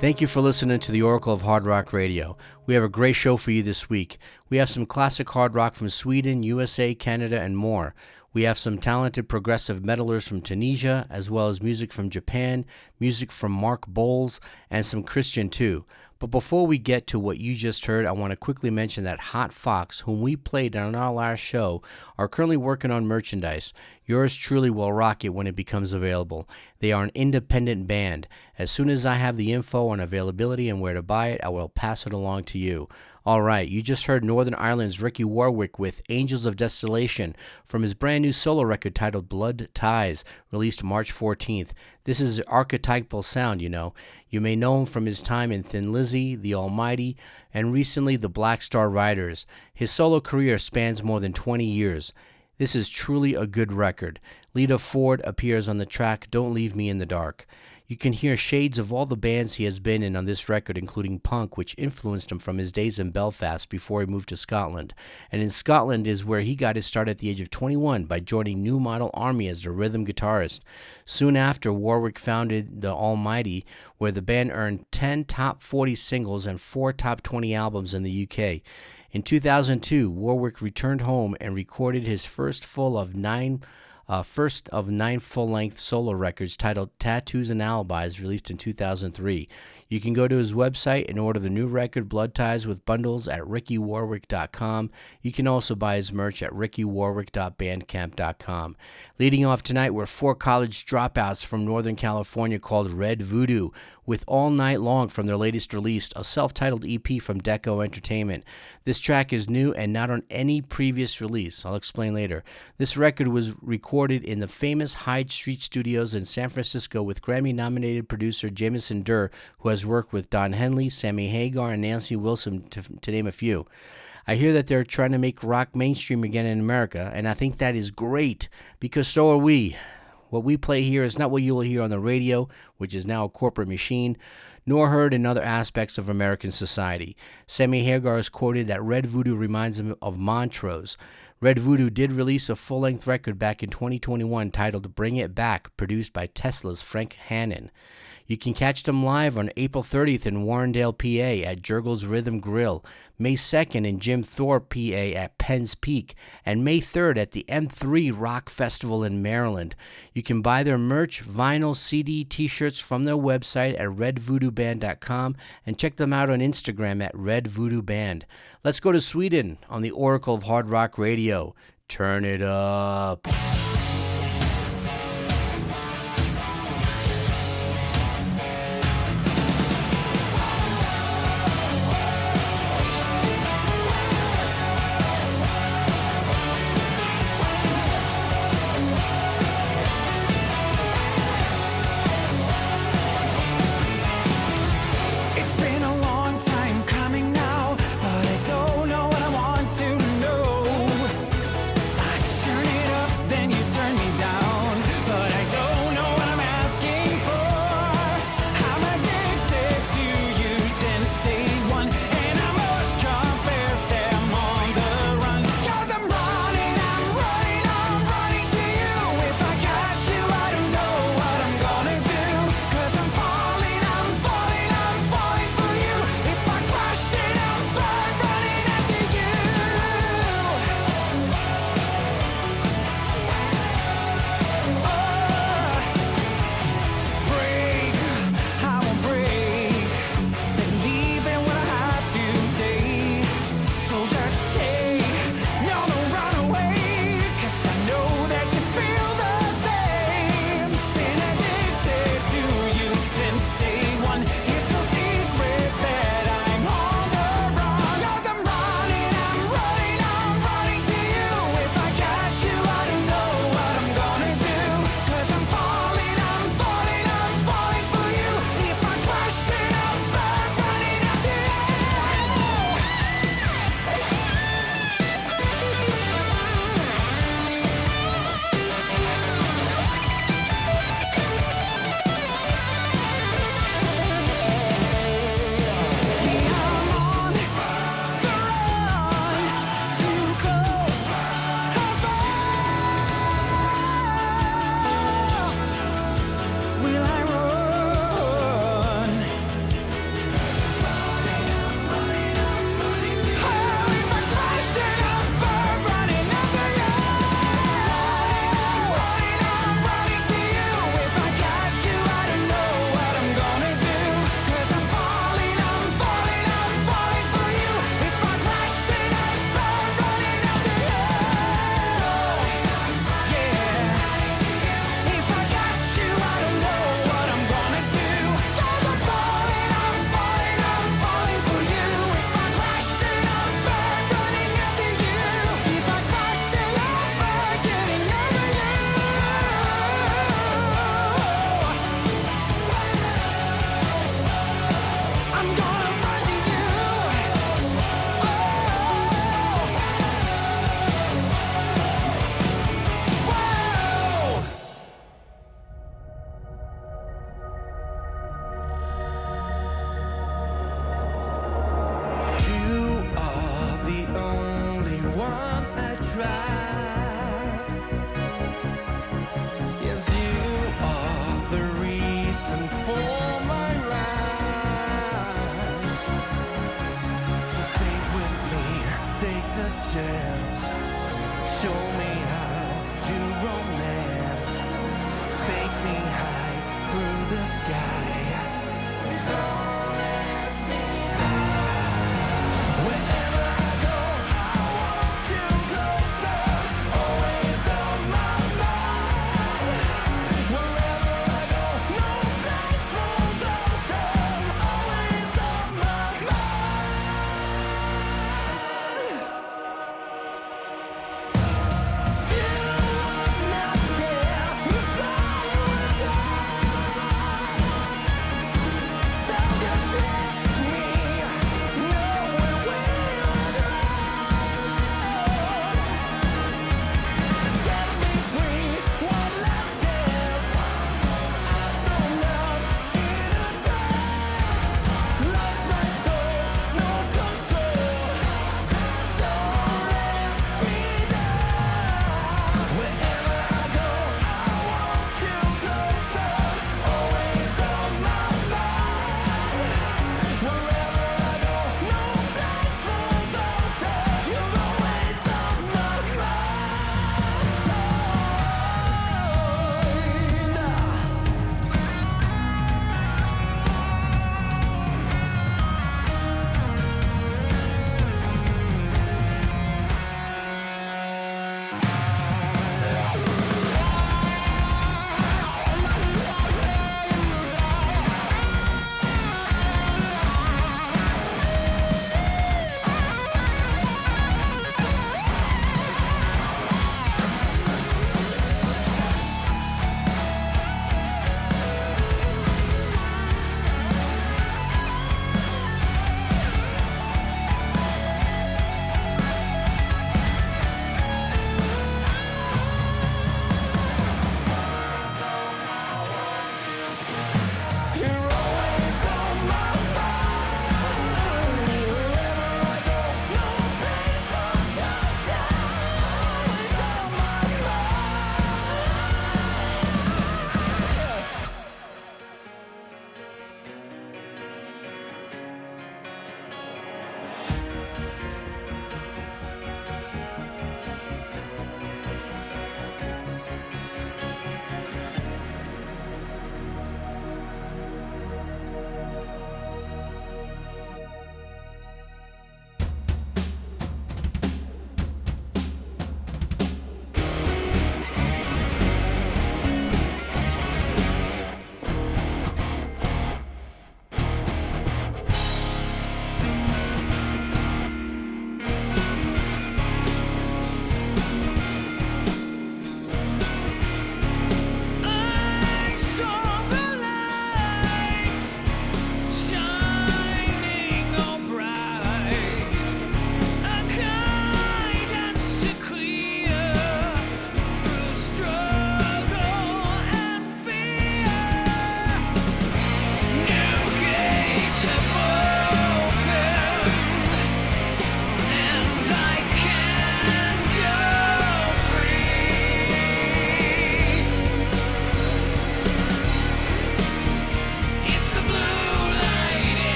Thank you for listening to the Oracle of Hard Rock Radio. We have a great show for you this week. We have some classic hard rock from Sweden, USA, Canada, and more. We have some talented progressive metalers from Tunisia, as well as music from Japan, music from Mark Boals, and some Christian too. But before we get to what you just heard, I want to quickly mention that Hot Fox, whom we played on our last show, are currently working on merchandise. Yours truly will rock it when it becomes available. They are an independent band. As soon as I have the info on availability and where to buy it, I will pass it along to you. All right, you just heard Northern Ireland's Ricky Warwick with Angels of Desolation from his brand new solo record titled Blood Ties, released March 14th. This is archetypal sound, you know. You may know him from his time in Thin Lizzy, The Almighty, and recently the Black Star Riders. His solo career spans more than 20 years. This is truly a good record. Lita Ford appears on the track Don't Leave Me in the Dark. You can hear shades of all the bands he has been in on this record, including punk, which influenced him from his days in Belfast before he moved to Scotland. And in Scotland is where he got his start at the age of 21 by joining New Model Army as the rhythm guitarist. Soon after, Warwick founded The Almighty, where the band earned 10 top 40 singles and 4 top 20 albums in the UK. In 2002, Warwick returned home and recorded his first of nine full-length solo records titled Tattoos and Alibis, released in 2003. You can go to his website and order the new record Blood Ties with bundles at rickywarwick.com. You can also buy his merch at rickywarwick.bandcamp.com. Leading off tonight were 4 college dropouts from Northern California called Red Voodoo, with All Night Long from their latest release, a self-titled EP from Deco Entertainment. This track is new and not on any previous release. I'll explain later. This record was recorded in the famous Hyde Street Studios in San Francisco with Grammy-nominated producer Jameson Durr, who has worked with Don Henley, Sammy Hagar, and Nancy Wilson, to name a few. I hear that they're trying to make rock mainstream again in America, and I think that is great, because so are we. What we play here is not what you will hear on the radio, which is now a corporate machine, nor heard in other aspects of American society. Sammy Hagar is quoted that Red Voodoo reminds him of Montrose. Red Voodoo did release a full-length record back in 2021 titled Bring It Back, produced by Tesla's Frank Hannon. You can catch them live on April 30th in Warrendale, PA at Jurgles Rhythm Grill, May 2nd in Jim Thorpe, PA at Penn's Peak, and May 3rd at the M3 Rock Festival in Maryland. You can buy their merch, vinyl, CD, t-shirts from their website at redvoodooband.com and check them out on Instagram at redvoodooband. Let's go to Sweden on the Oracle of Hard Rock Radio. Turn it up. Then you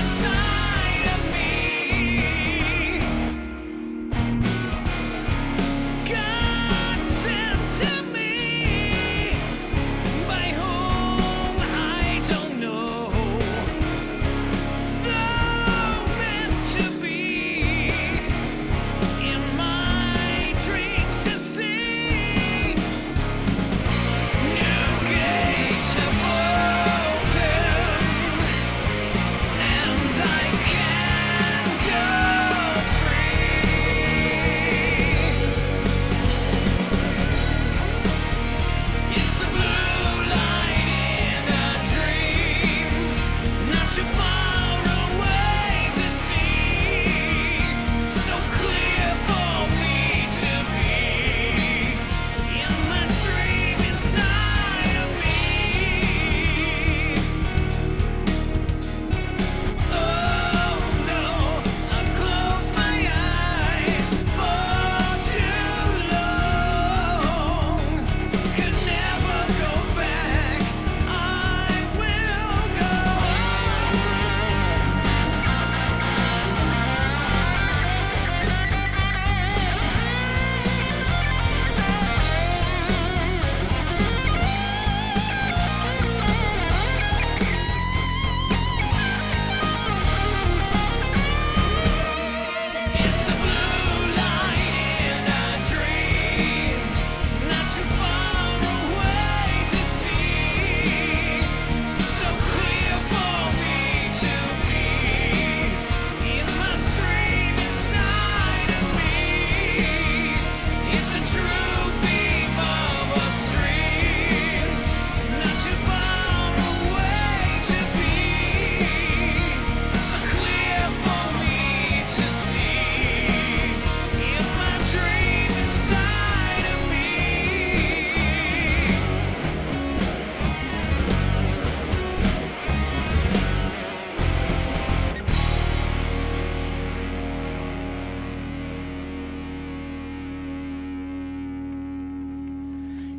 inside of me. God sent to me, by whom I don't know, though meant to be in my dreams to see. New gates have opened, and I can go free. It's the blue light in a dream, not too far away to see, so clear for me to be in my stream inside of me. Oh no, I've closed my eyes for too long, could never go back, I will go It's the blue light in a dream, not too far away to see, so clear for me to be in my stream inside of me. It's a true beam of a stream, not too far away to be, clear for me to see in my dream inside of me.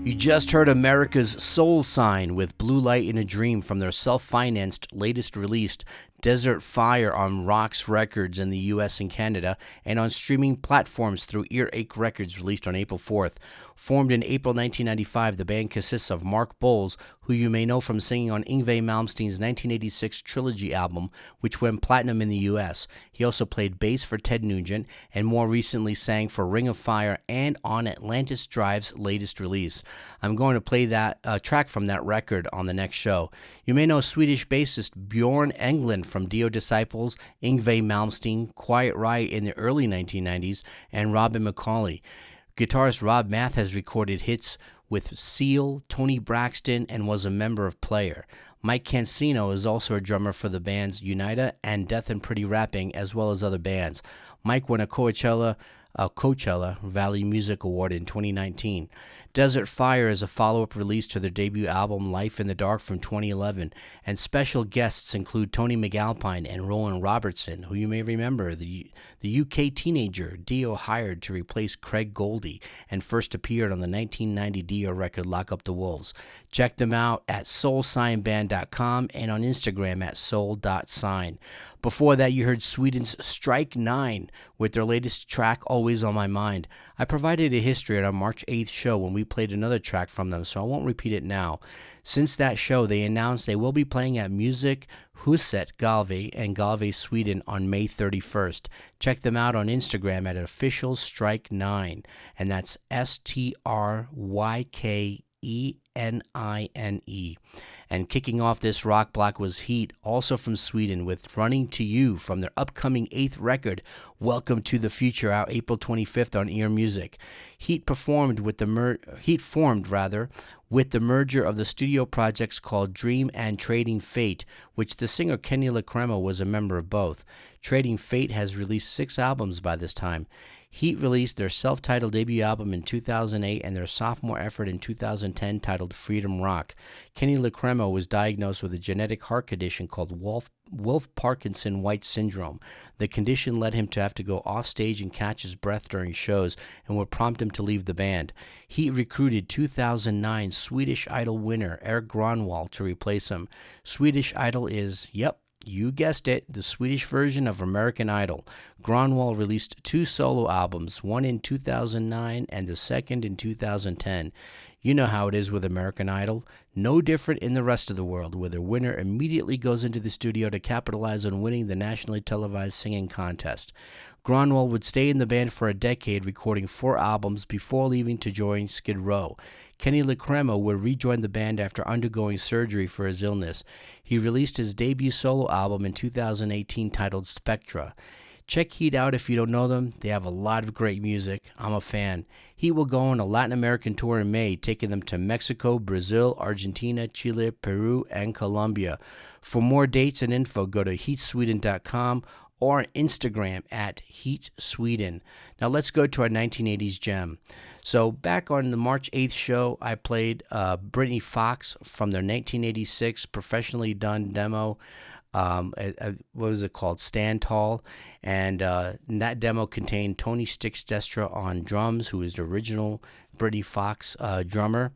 You just heard America's Soul Sign with Blue Light in a Dream from their self-financed, latest released Desert Fire on Rocks Records in the US and Canada, and on streaming platforms through Earache Records, released on April 4th. Formed in April 1995, the band consists of Mark Boals, who you may know from singing on Yngwie Malmsteen's 1986 Trilogy album, which went platinum in the US. He also played bass for Ted Nugent, and more recently sang for Ring of Fire and on Atlantis Drive's latest release. I'm going to play that track from that record on the next show. You may know Swedish bassist Bjorn Englund from Dio Disciples, Yngwie Malmsteen, Quiet Riot in the early 1990s, and Robin McCauley. Guitarist Rob Math has recorded hits with Seal, Tony Braxton, and was a member of Player. Mike Cancino is also a drummer for the bands Unita and Death and Pretty Rapping, as well as other bands. Mike won a Coachella Valley Music Award in 2019. Desert Fire is a follow-up release to their debut album Life in the Dark from 2011, and special guests include Tony McAlpine and Roland Robertson, who you may remember, the UK teenager Dio hired to replace Craig Goldie and first appeared on the 1990 Dio record Lock Up the Wolves. Check them out at soulsignband.com and on Instagram at soul.sign. Before that, you heard Sweden's Strike 9 with their latest track, Always on My Mind. I provided a history at our March 8th show when we played another track from them, so I won't repeat it now. Since that show, they announced they will be playing at Music Huset Galve and Galve, Sweden on May 31st. Check them out on Instagram at official Strike 9, and that's STRYKENINE. And kicking off this rock block was Heat, also from Sweden, with Running to You from their upcoming 8th record, Welcome to the Future, out April 25th on Ear Music. Heat formed with the merger of the studio projects called Dream and Trading Fate, which the singer Kenny Lacrema was a member of both. Trading Fate has released 6 albums by this time. Heat released their self-titled debut album in 2008 and their sophomore effort in 2010 titled Freedom Rock. Kenny Lacrema was diagnosed with a genetic heart condition called Wolff-Parkinson-White syndrome. The condition led him to have to go off stage and catch his breath during shows and would prompt him to leave the band. Heat recruited 2009 Swedish Idol winner Eric Gronwall to replace him. Swedish Idol is, You guessed it, the Swedish version of American Idol. Gronwall released 2 solo albums, one in 2009 and the second in 2010. You know how it is with American Idol. No different in the rest of the world, where the winner immediately goes into the studio to capitalize on winning the nationally televised singing contest. Gronwall would stay in the band for a decade, recording 4 albums before leaving to join Skid Row. Kenny LaCrema would rejoin the band after undergoing surgery for his illness. He released his debut solo album in 2018 titled Spectra. Check Heat out if you don't know them. They have a lot of great music. I'm a fan. Heat will go on a Latin American tour in May, taking them to Mexico, Brazil, Argentina, Chile, Peru, and Colombia. For more dates and info, go to heatsweden.com or on Instagram at Heat Sweden. Now let's go to our 1980s gem. So back on the March 8th show, I played Brittany Fox from their 1986 professionally done demo. What was it called? Stand Tall. And that demo contained Tony Sticks Destra on drums, who is the original Brittany Fox drummer.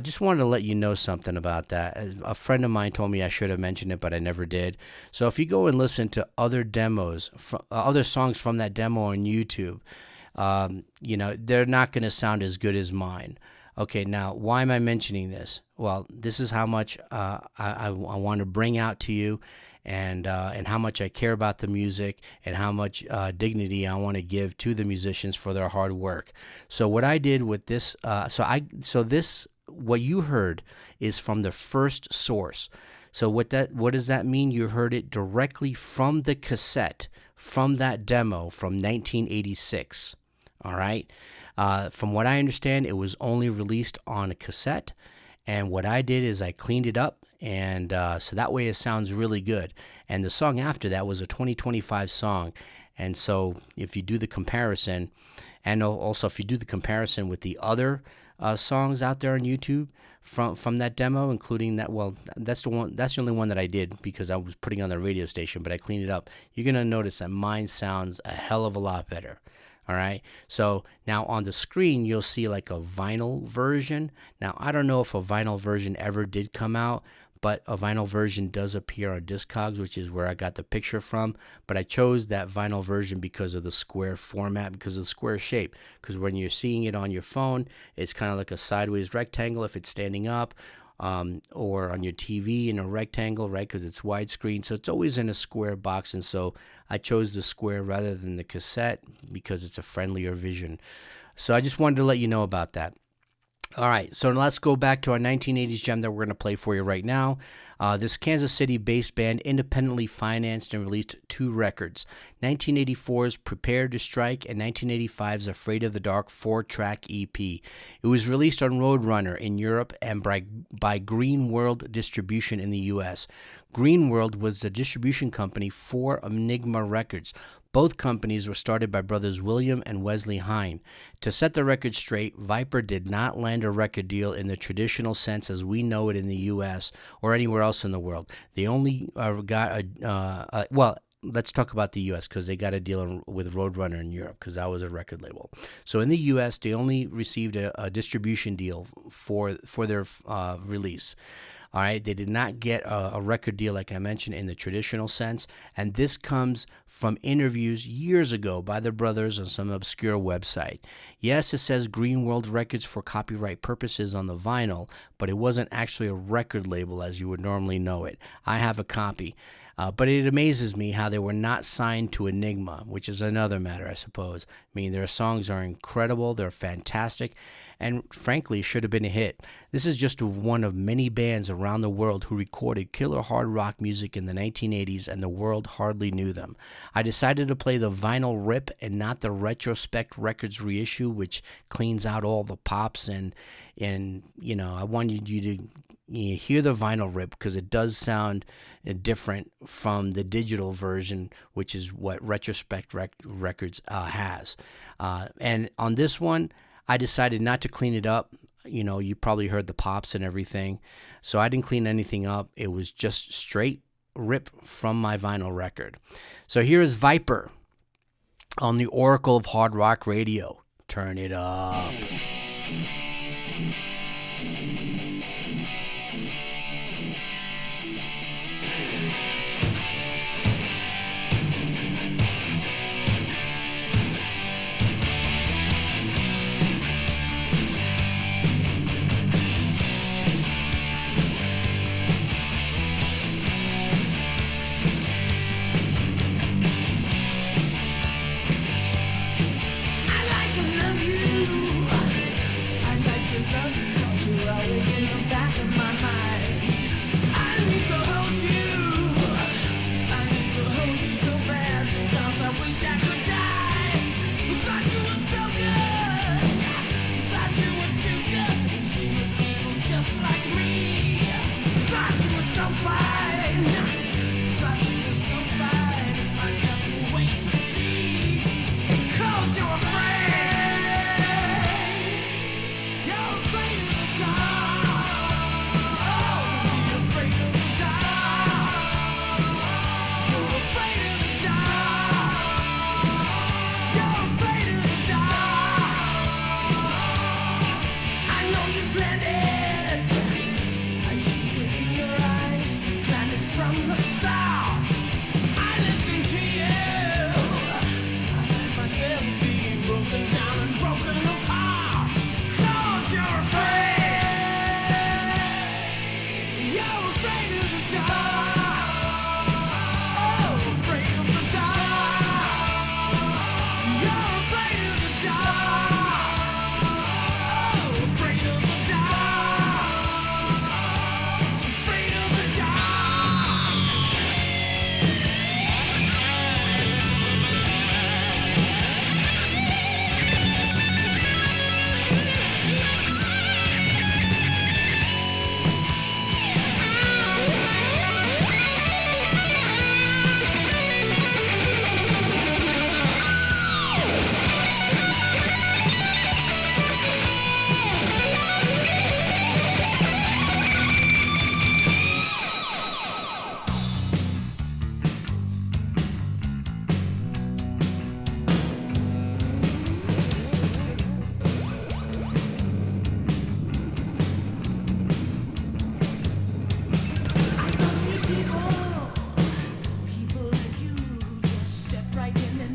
Just wanted to let you know something about that. A friend of mine told me I should have mentioned it, but I never did. So if you go and listen to other demos, other songs from that demo on YouTube, they're not going to sound as good as mine. Okay, now, why am I mentioning this? Well, this is how much I want to bring out to you, and how much I care about the music, and how much dignity I want to give to the musicians for their hard work. So what I did with this, what you heard is from the first source. So what does that mean? You heard it directly from the cassette, from that demo from 1986. All right. From what I understand, it was only released on a cassette, and what I did is I cleaned it up, and so that way it sounds really good. And the song after that was a 2025 song, and so if you do the comparison, and also if you do the comparison with the other songs out there on YouTube from that demo, including that, well, that's the only one that I did because I was putting on the radio station, but I cleaned it up. You're gonna notice that mine sounds a hell of a lot better. All right, so now on the screen, you'll see like a vinyl version. Now, I don't know if a vinyl version ever did come out, but a vinyl version does appear on Discogs, which is where I got the picture from. But I chose that vinyl version because of the square format, because of the square shape. Because when you're seeing it on your phone, it's kind of like a sideways rectangle if it's standing up, or on your TV in a rectangle, right? Because it's widescreen, so it's always in a square box, and so I chose the square rather than the cassette because it's a friendlier vision. So I just wanted to let you know about that. All right, so let's go back to our 1980s gem that we're going to play for you right now. This Kansas City-based band independently financed and released 2 records, 1984's Prepared to Strike and 1985's Afraid of the Dark 4-track EP. It was released on Roadrunner in Europe and by Green World Distribution in the U.S. Green World was the distribution company for Enigma Records. Both companies were started by brothers William and Wesley Hine. To set the record straight, Viper did not land a record deal in the traditional sense as we know it in the U.S. or anywhere else in the world. They only got let's talk about the U.S. because they got a deal with Roadrunner in Europe because that was a record label. So in the U.S., they only received a distribution deal for their release. All right, they did not get a record deal, like I mentioned, in the traditional sense, and this comes from interviews years ago by the brothers on some obscure website. Yes, it says Green World Records for copyright purposes on the vinyl, but it wasn't actually a record label as you would normally know it. I have a copy. But it amazes me how they were not signed to Enigma, which is another matter, I suppose. I mean, their songs are incredible, they're fantastic, and frankly, should have been a hit. This is just one of many bands around the world who recorded killer hard rock music in the 1980s, and the world hardly knew them. I decided to play the vinyl rip and not the Retrospect Records reissue, which cleans out all the pops, and I wanted you to hear the vinyl rip because it does sound different from the digital version, which is what Retrospect Records has. And on this one, I decided not to clean it up. You probably heard the pops and everything. So I didn't clean anything up. It was just straight rip from my vinyl record. So here is Viper on the Oracle of Hard Rock Radio. Turn it up.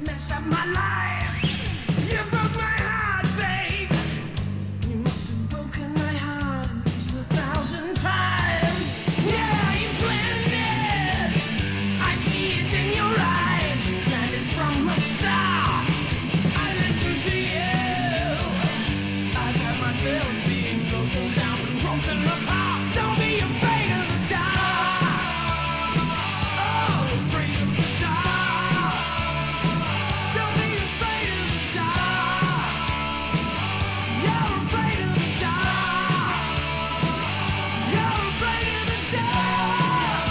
mess up my life. You broke my heart, babe. You must have broken my heart at least 1,000 times. Yeah, you planned it. I see it in your eyes. You planned it from the start. I listened to you. I've had my fill of being broken down and broken apart. Don't be afraid of the dark. Oh, afraid of the dark. Don't be afraid of the dark. You're afraid of the dark. You're afraid of the dark.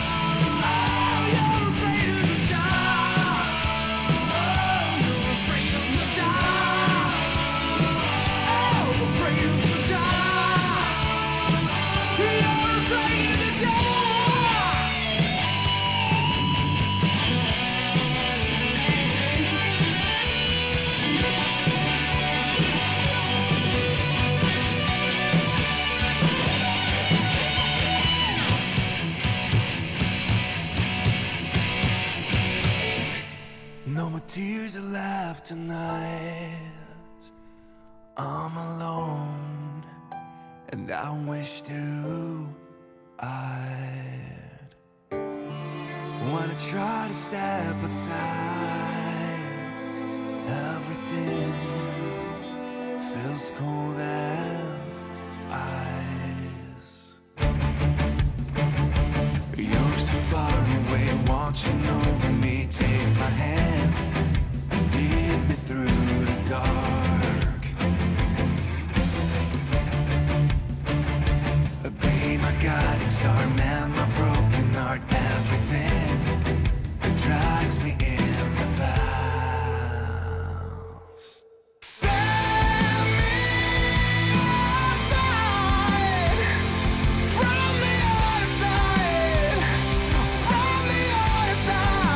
Oh, you're afraid of the dark. Oh, you're afraid of the dark. Oh, afraid of the dark. You're afraid of the dark. No more tears are left tonight. I'm alone, and I wish to hide. When I try to step outside, everything feels cold as ice. You're so far away, watching over me. Take my hand and lead me through the dark. Be my guiding star, man, my broken heart. Everything that drags me in the past. Send me aside from the other side, from the other side.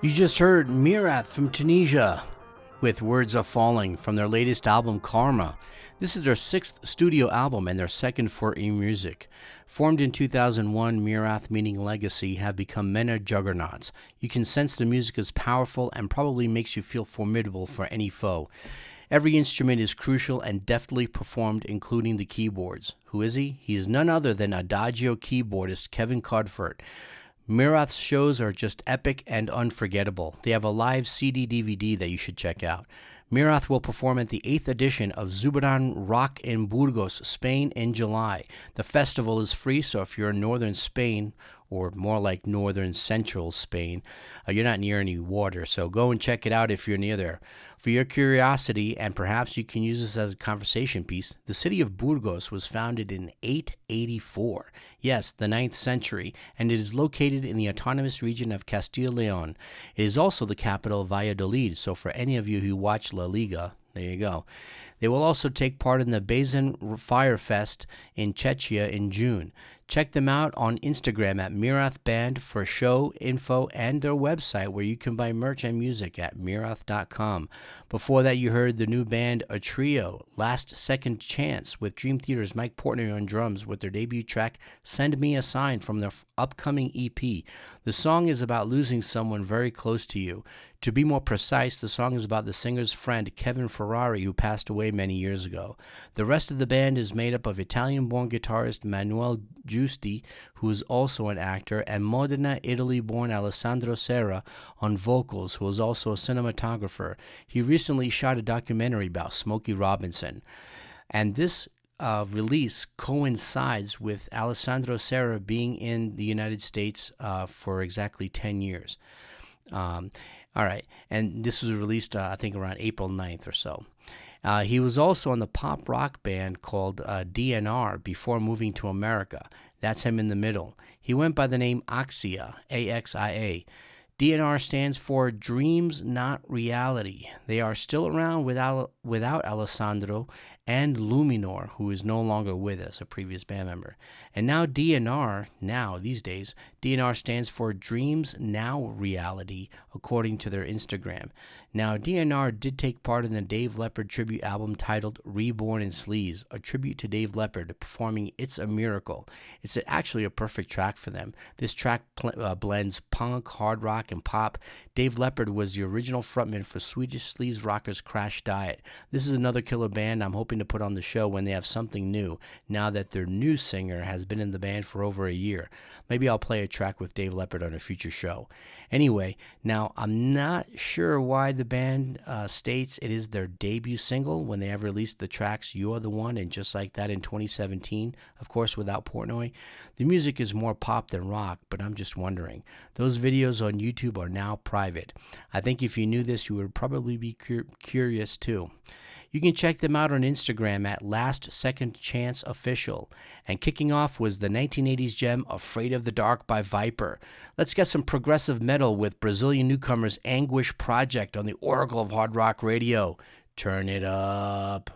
You just heard Mirath from Tunisia with Words Are Falling from their latest album Karma. This is their 6th studio album and their second for eMusic. Formed in 2001, Mirath, meaning legacy, have become many juggernauts. You can sense the music is powerful and probably makes you feel formidable for any foe. Every instrument is crucial and deftly performed, including the keyboards. Who is he? He is none other than Adagio keyboardist Kevin Codford. Mirath's shows are just epic and unforgettable. They have a live CD DVD that you should check out. Mirath will perform at the 8th edition of Zubaran Rock in Burgos, Spain in July. The festival is free, so if you're in northern Spain, or more like northern central Spain, you're not near any water, so go and check it out if you're near there. For your curiosity, and perhaps you can use this as a conversation piece, the city of Burgos was founded in 884. Yes, the 9th century, and it is located in the autonomous region of Castile-Leon. It is also the capital of Valladolid, so for any of you who watch La Liga, there you go. They will also take part in the VIII Fire Fest in Czechia in June. Check them out on Instagram at Mirath Band for show info and their website where you can buy merch and music at mirath.com. Before that, you heard the new band A Trio, Last Second Chance, with Dream Theater's Mike Portnoy on drums with their debut track Send Me a Sign from their upcoming EP. The song is about losing someone very close to you. To be more precise, the song is about the singer's friend Kevin Ferrari, who passed away many years ago. The rest of the band is made up of Italian-born guitarist Manuel Giusti, who is also an actor, and Modena, Italy-born Alessandro Serra on vocals, who is also a cinematographer. He recently shot a documentary about Smokey Robinson. And this release coincides with Alessandro Serra being in the United States for exactly 10 years. All right, and this was released, I think, around April 9th or so. He was also in the pop rock band called DNR before moving to America. That's him in the middle. He went by the name Axia, A-X-I-A. DNR stands for Dreams Not Reality. They are still around without Alessandro and Luminor, who is no longer with us, a previous band member. And now DNR, these days, DNR stands for Dreams Now Reality, according to their Instagram. Now, DNR did take part in the Dave Leppard tribute album titled Reborn in Sleaze, a tribute to Dave Leppard performing It's a Miracle. It's actually a perfect track for them. This track blends punk, hard rock, and pop. Dave Leppard was the original frontman for Swedish sleaze rockers Crash Diet. This is another killer band I'm hoping to put on the show when they have something new, now that their new singer has been in the band for over a year. Maybe I'll play a track with Dave Leppard on a future show. Anyway, now I'm not sure why the band states it is their debut single when they have released the tracks You're the One and Just Like That in 2017, of course without Portnoy. The music is more pop than rock, but I'm just wondering. Those videos on YouTube are now private. I think if you knew this, you would probably be curious too. You can check them out on Instagram at Last Second Chance Official. And kicking off was the 1980s gem Afraid of the Dark by Viper. Let's get some progressive metal with Brazilian newcomers Anguish Project on the Oracle of Hard Rock Radio. Turn it up.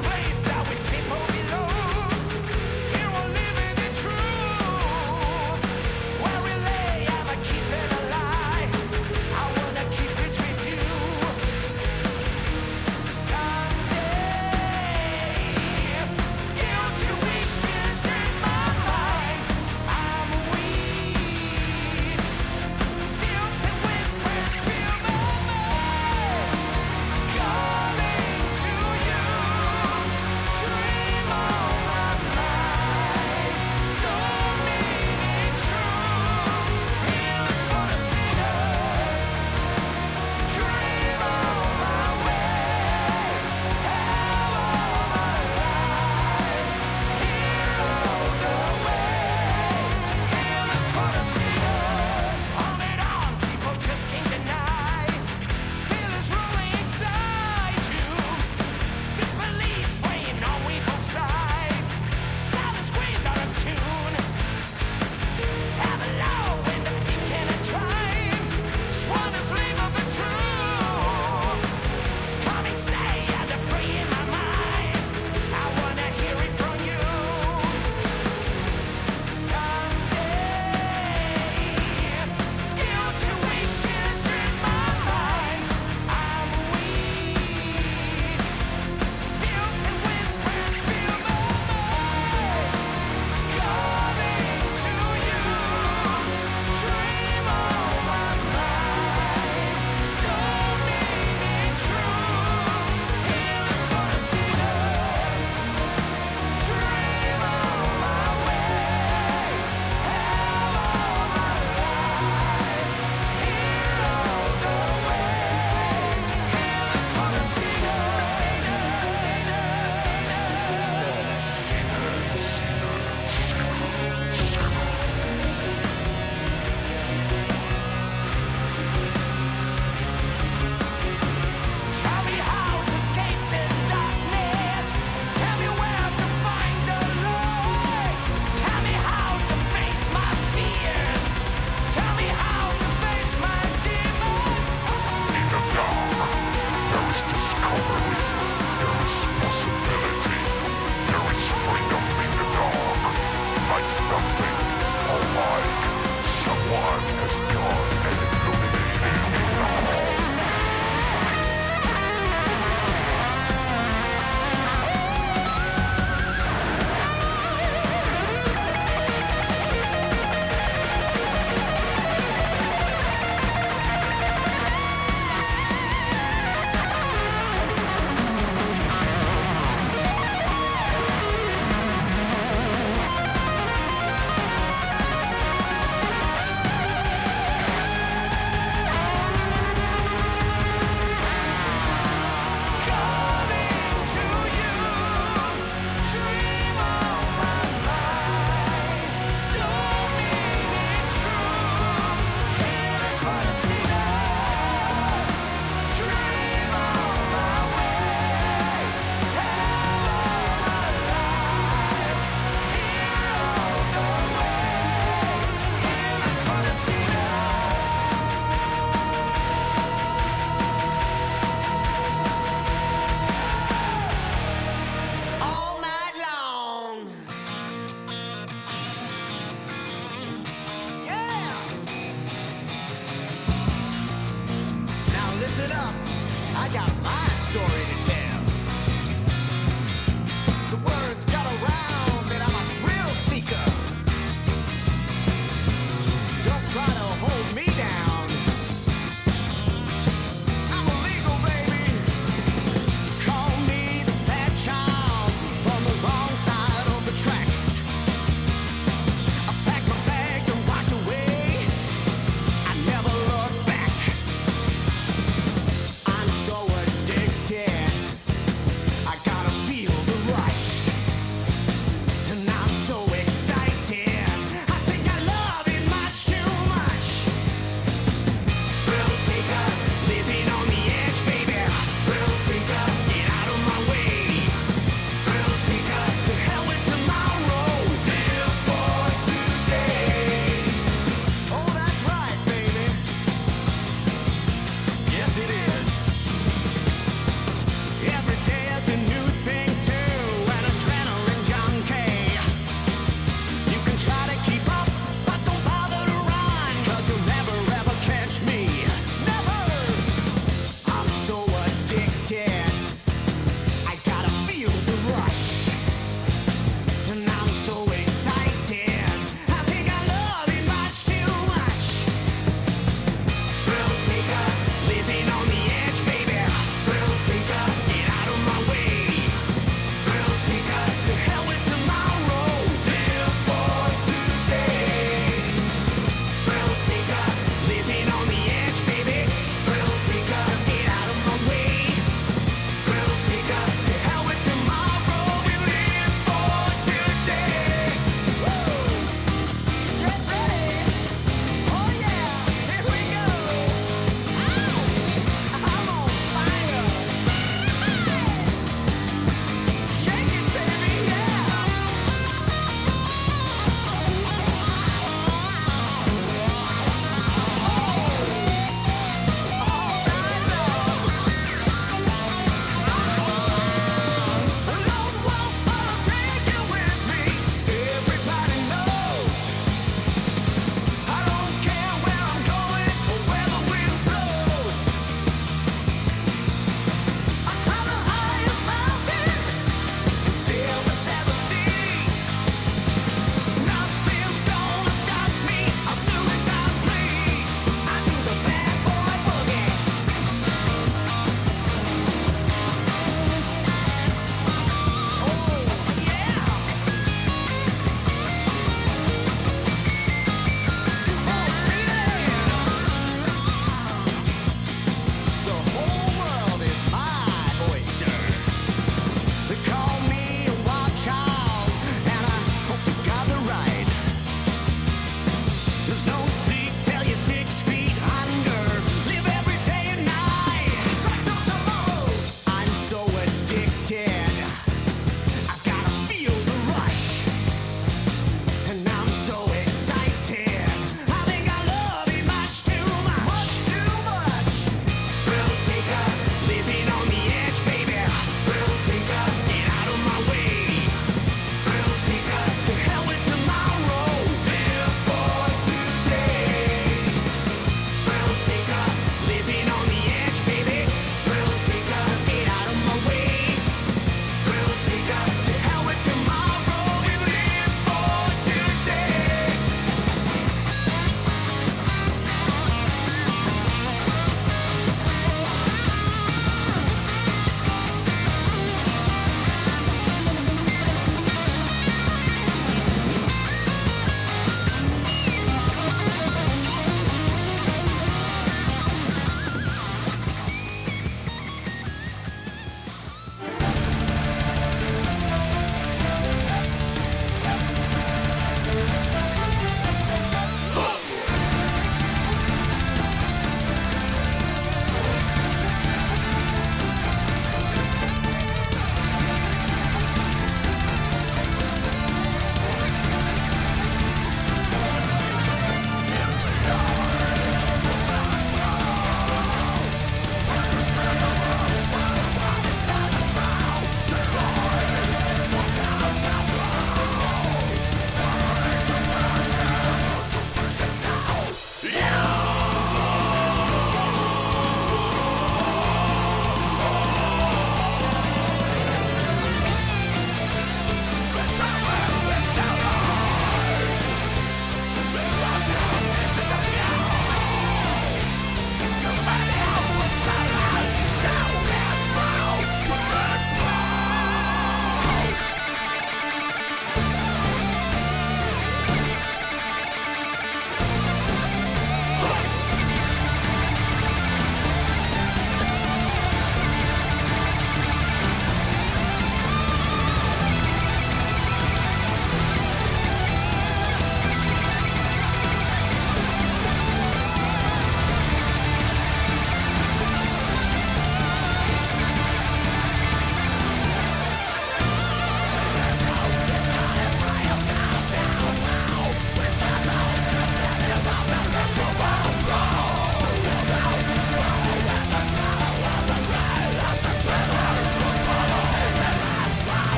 Place that with people below.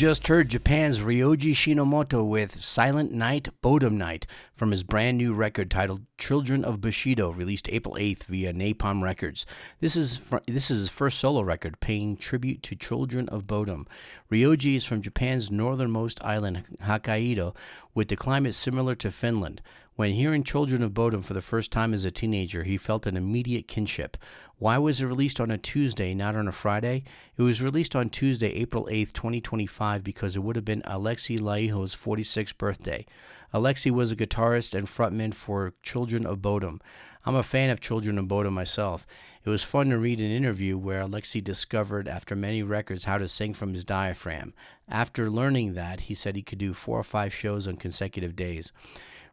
just heard Japan's Ryoji Shinomoto with Silent Night, Bodum Night from his brand new record titled Children of Bushido, released April 8th via Napalm Records. This is his first solo record, paying tribute to Children of Bodum. Ryoji is from Japan's northernmost island, Hokkaido, with the climate similar to Finland. When hearing Children of Bodum for the first time as a teenager, he felt an immediate kinship. Why was it released on a Tuesday, not on a Friday? It was released on Tuesday, April 8th, 2025, because it would have been Alexi Laiho's 46th birthday. Alexi was a guitarist and frontman for Children of Bodum. I'm a fan of Children of Bodum myself. It was fun to read an interview where Alexi discovered, after many records, how to sing from his diaphragm. After learning that, he said he could do 4 or 5 shows on consecutive days.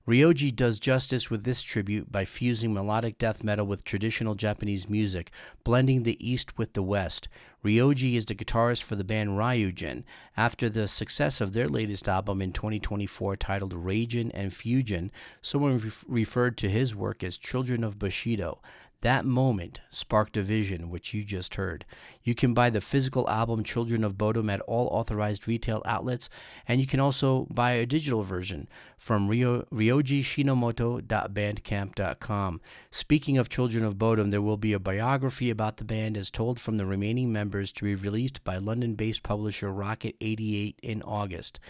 Ryoji does justice with this tribute by fusing melodic death metal with traditional Japanese music, blending the East with the West. Ryoji is the guitarist for the band Ryujin. After the success of their latest album in 2024 titled Ragin' and Fugin, someone referred to his work as Children of Bushido. That moment sparked a vision, which you just heard. You can buy the physical album Children of Bodum at all authorized retail outlets, and you can also buy a digital version from ryojishinomoto.bandcamp.com. Speaking of Children of Bodum, there will be a biography about the band as told from the remaining members to be released by London-based publisher Rocket 88 in August.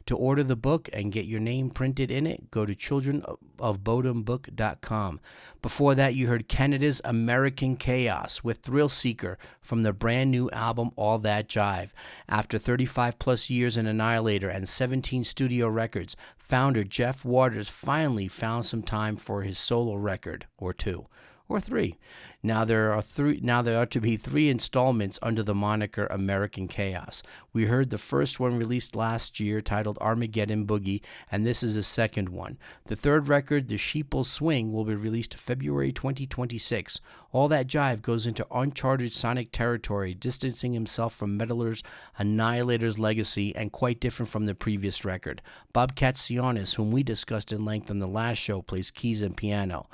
To order the book and get your name printed in it, go to childrenofbodombook.com. Before that, you heard Canada's American Chaos with Thrill Seeker from the brand new album All That Jive. After 35 plus years in Annihilator and 17 studio records, founder Jeff Waters finally found some time for his solo record, or 2. Or 3. Now there are to be 3 installments under the moniker American Chaos. We heard the first one released last year titled Armageddon Boogie, and this is the second one. The third record, The Sheeple Swing, will be released February 2026. All That Jive goes into uncharted sonic territory, distancing himself from Meddler's Annihilator's legacy and quite different from the previous record. Bob Katsionis, whom we discussed in length on the last show, plays keys and piano.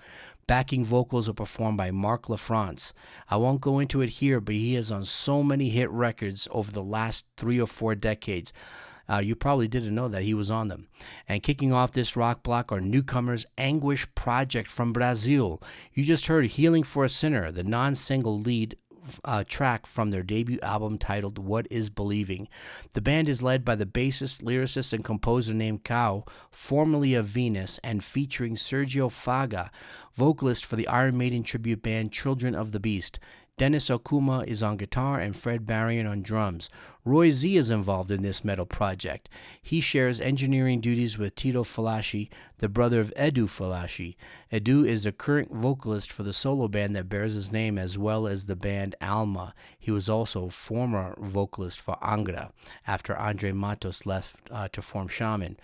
Backing vocals are performed by Mark LaFrance. I won't go into it here, but he is on so many hit records over the last 3 or 4 decades. You probably didn't know that he was on them. And kicking off this rock block are newcomers Anguish Project from Brasil. You just heard Healing for a Sinner, the non-single lead track from their debut album titled What Is Believing. The band is led by the bassist, lyricist, and composer named Kao, formerly of Venus, and featuring Sergio Faga, vocalist for the Iron Maiden tribute band Children of the Beast. Dennis Okuma is on guitar and Fred Barrion on drums. Roy Z is involved in this metal project. He shares engineering duties with Tito Falashi, the brother of Edu Falashi. Edu is the current vocalist for the solo band that bears his name, as well as the band Alma. He was also former vocalist for Angra after Andre Matos left to form Shaman.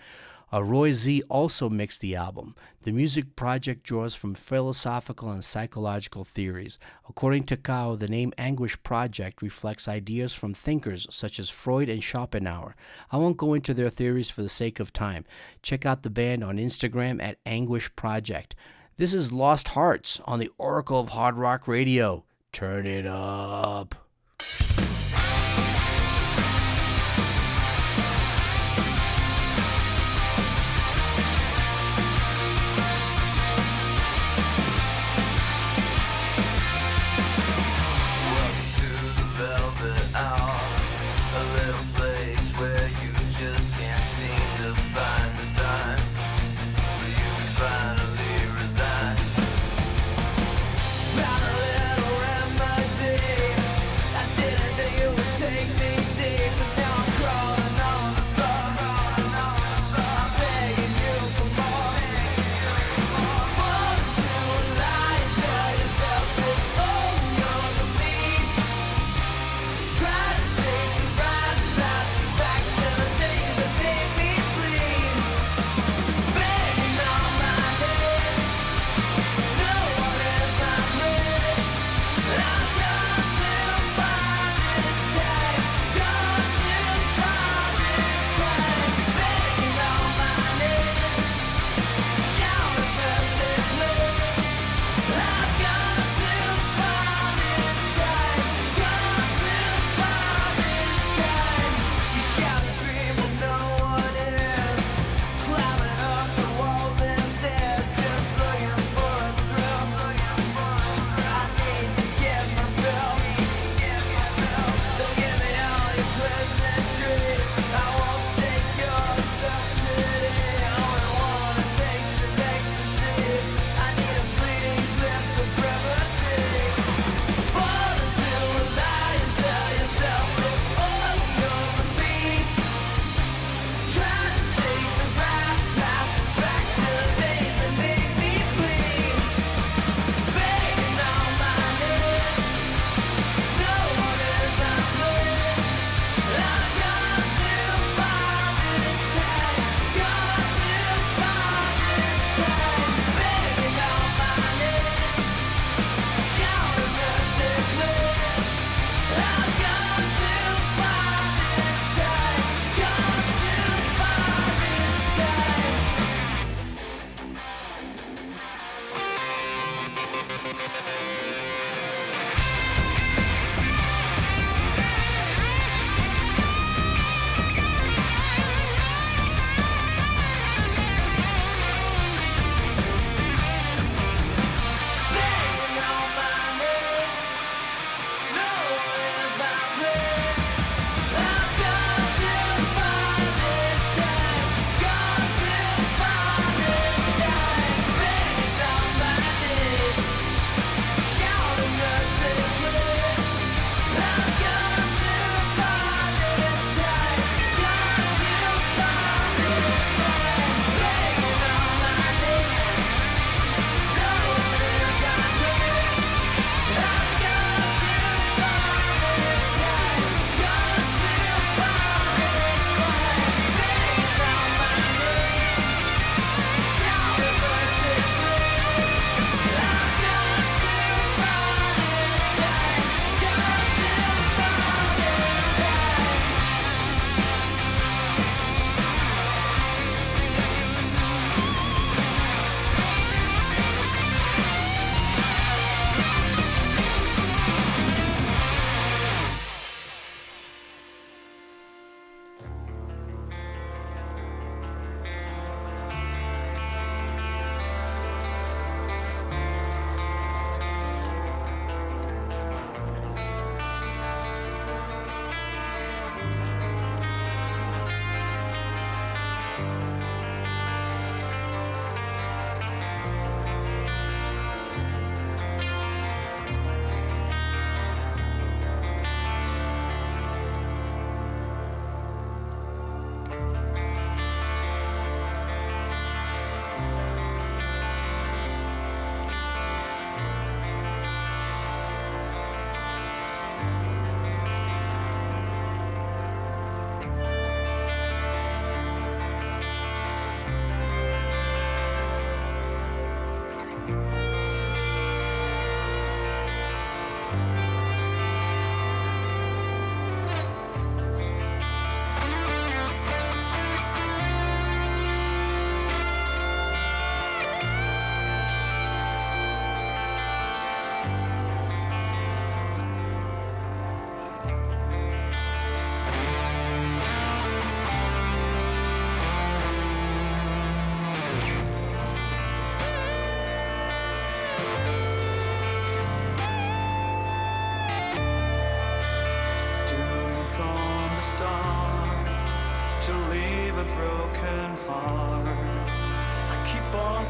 Roy Z also mixed the album. The music project draws from philosophical and psychological theories. According to Kao, the name Anguish Project reflects ideas from thinkers such as Freud and Schopenhauer. I won't go into their theories for the sake of time. Check out the band on Instagram at Anguish Project. This is Lost Hearts on the Oracle of Hard Rock Radio. Turn it up. Found a little remedy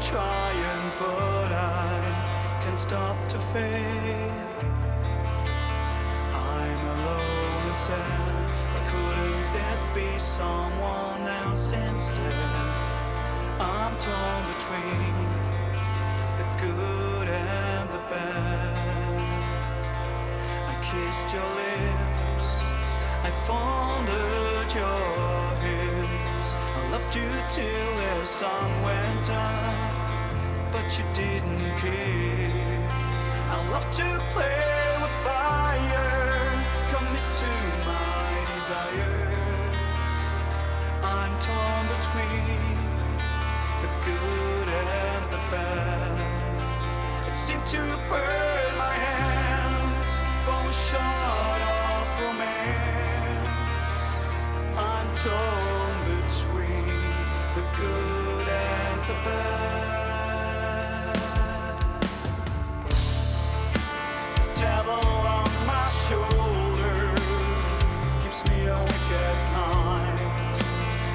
trying, but I can't stop to fade. I'm alone and sad. Why couldn't it be someone else instead? I'm torn between the good and the bad. I kissed your lips, I fondled your hips. I loved you till the sun went up, but you didn't care. I love to play with fire, commit to my desire. I'm torn between the good and the bad. It seemed to burn my hands, fall short of romance. I'm torn between the good and the bad. The devil on my shoulder keeps me awake at night.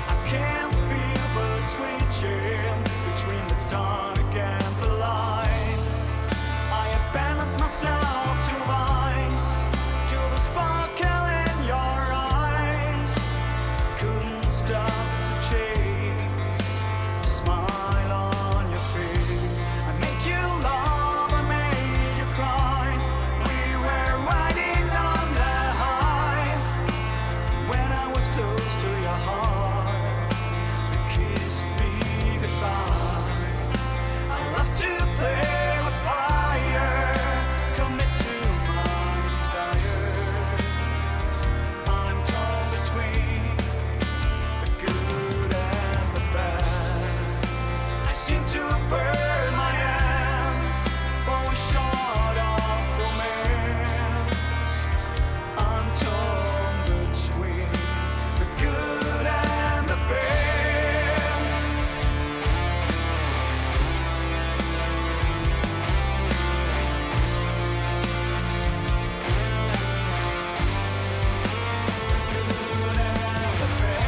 I can't feel but switching between the dark and the light. I abandoned myself to vice, to the sparkle in your eyes. Couldn't stop to chase the smile on your face. I made you laugh, I made you cry. We were riding on the high. When I was close to your heart, you kissed me goodbye. I love to play with fire, commit to my desire. I'm torn between the good and the bad. I seem to burn my hands, falling short of romance. I'm torn between the good and the bad. Good and the bad.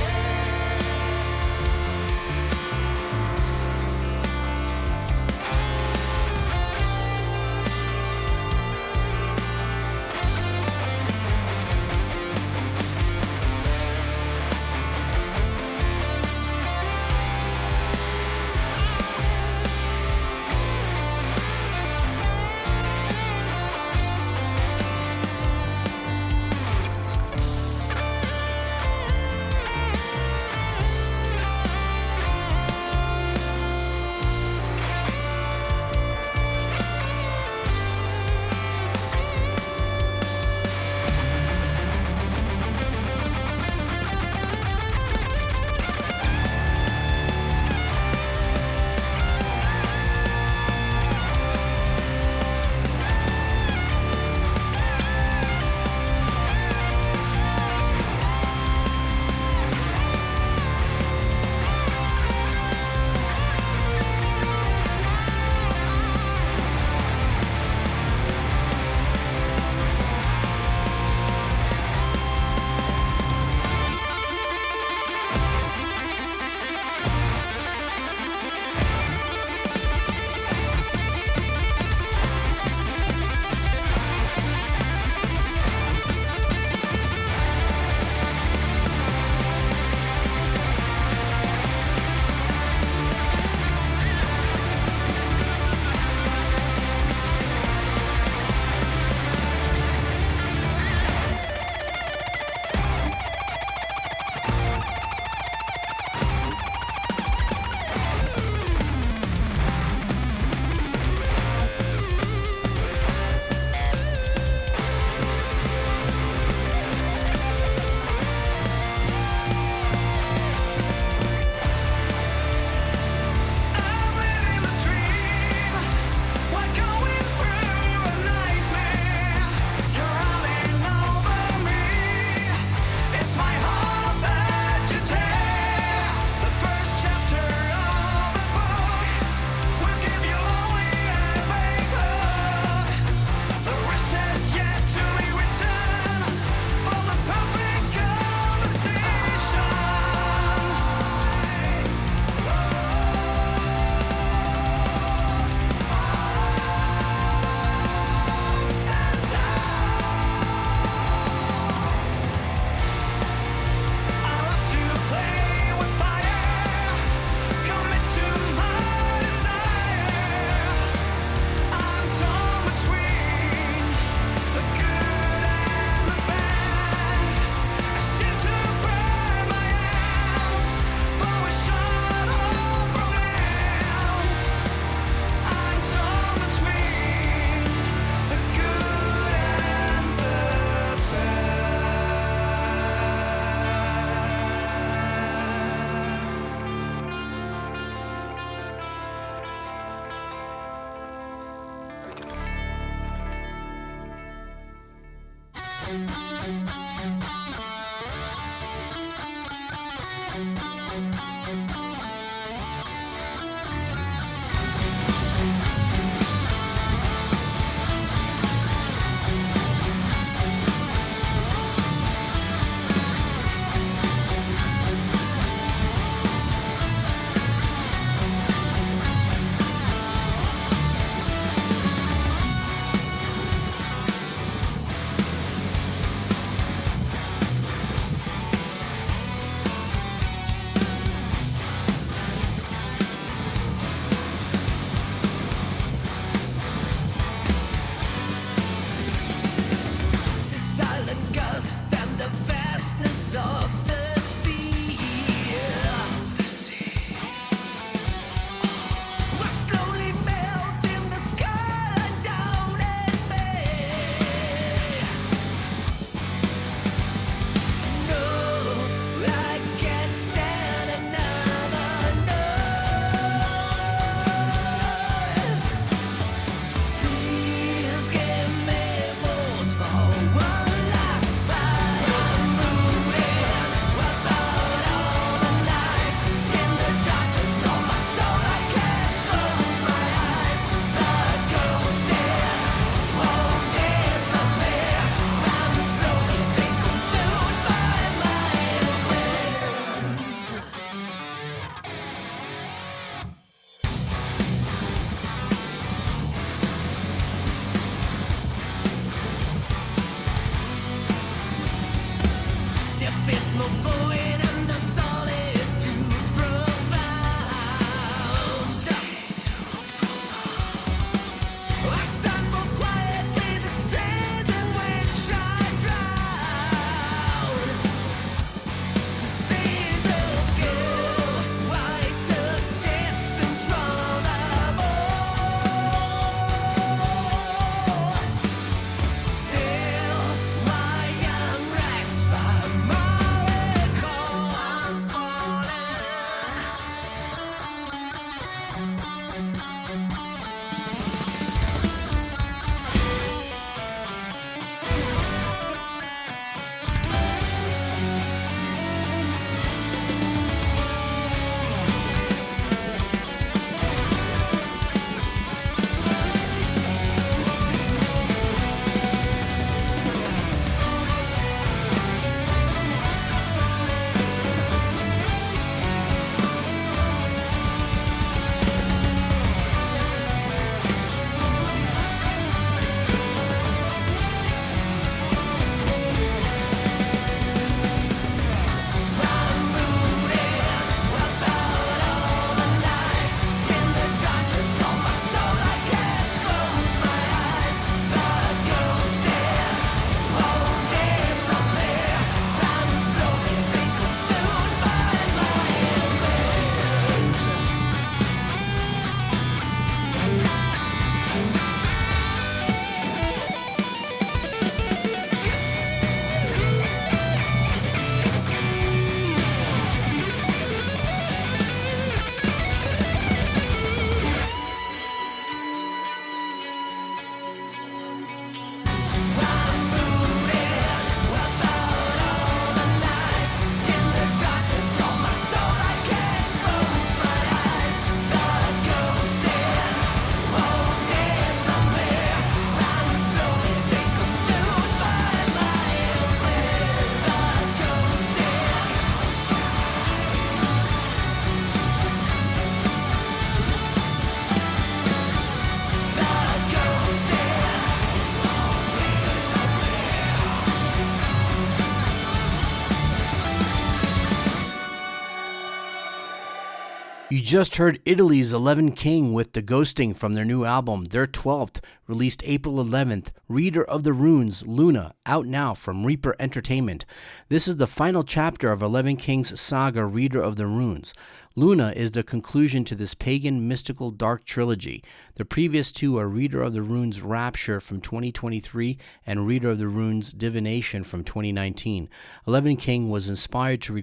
You just heard Italy's 11 King with The Ghosting from their new album, their 12th, released April 11th, Reader of the Runes, Luna, out now from Reaper Entertainment. This is the final chapter of 11 King's saga, Reader of the Runes. Luna is the conclusion to this pagan, mystical, dark trilogy. The previous two are Reader of the Runes Rapture from 2023 and Reader of the Runes Divination from 2019. 11 King was inspired to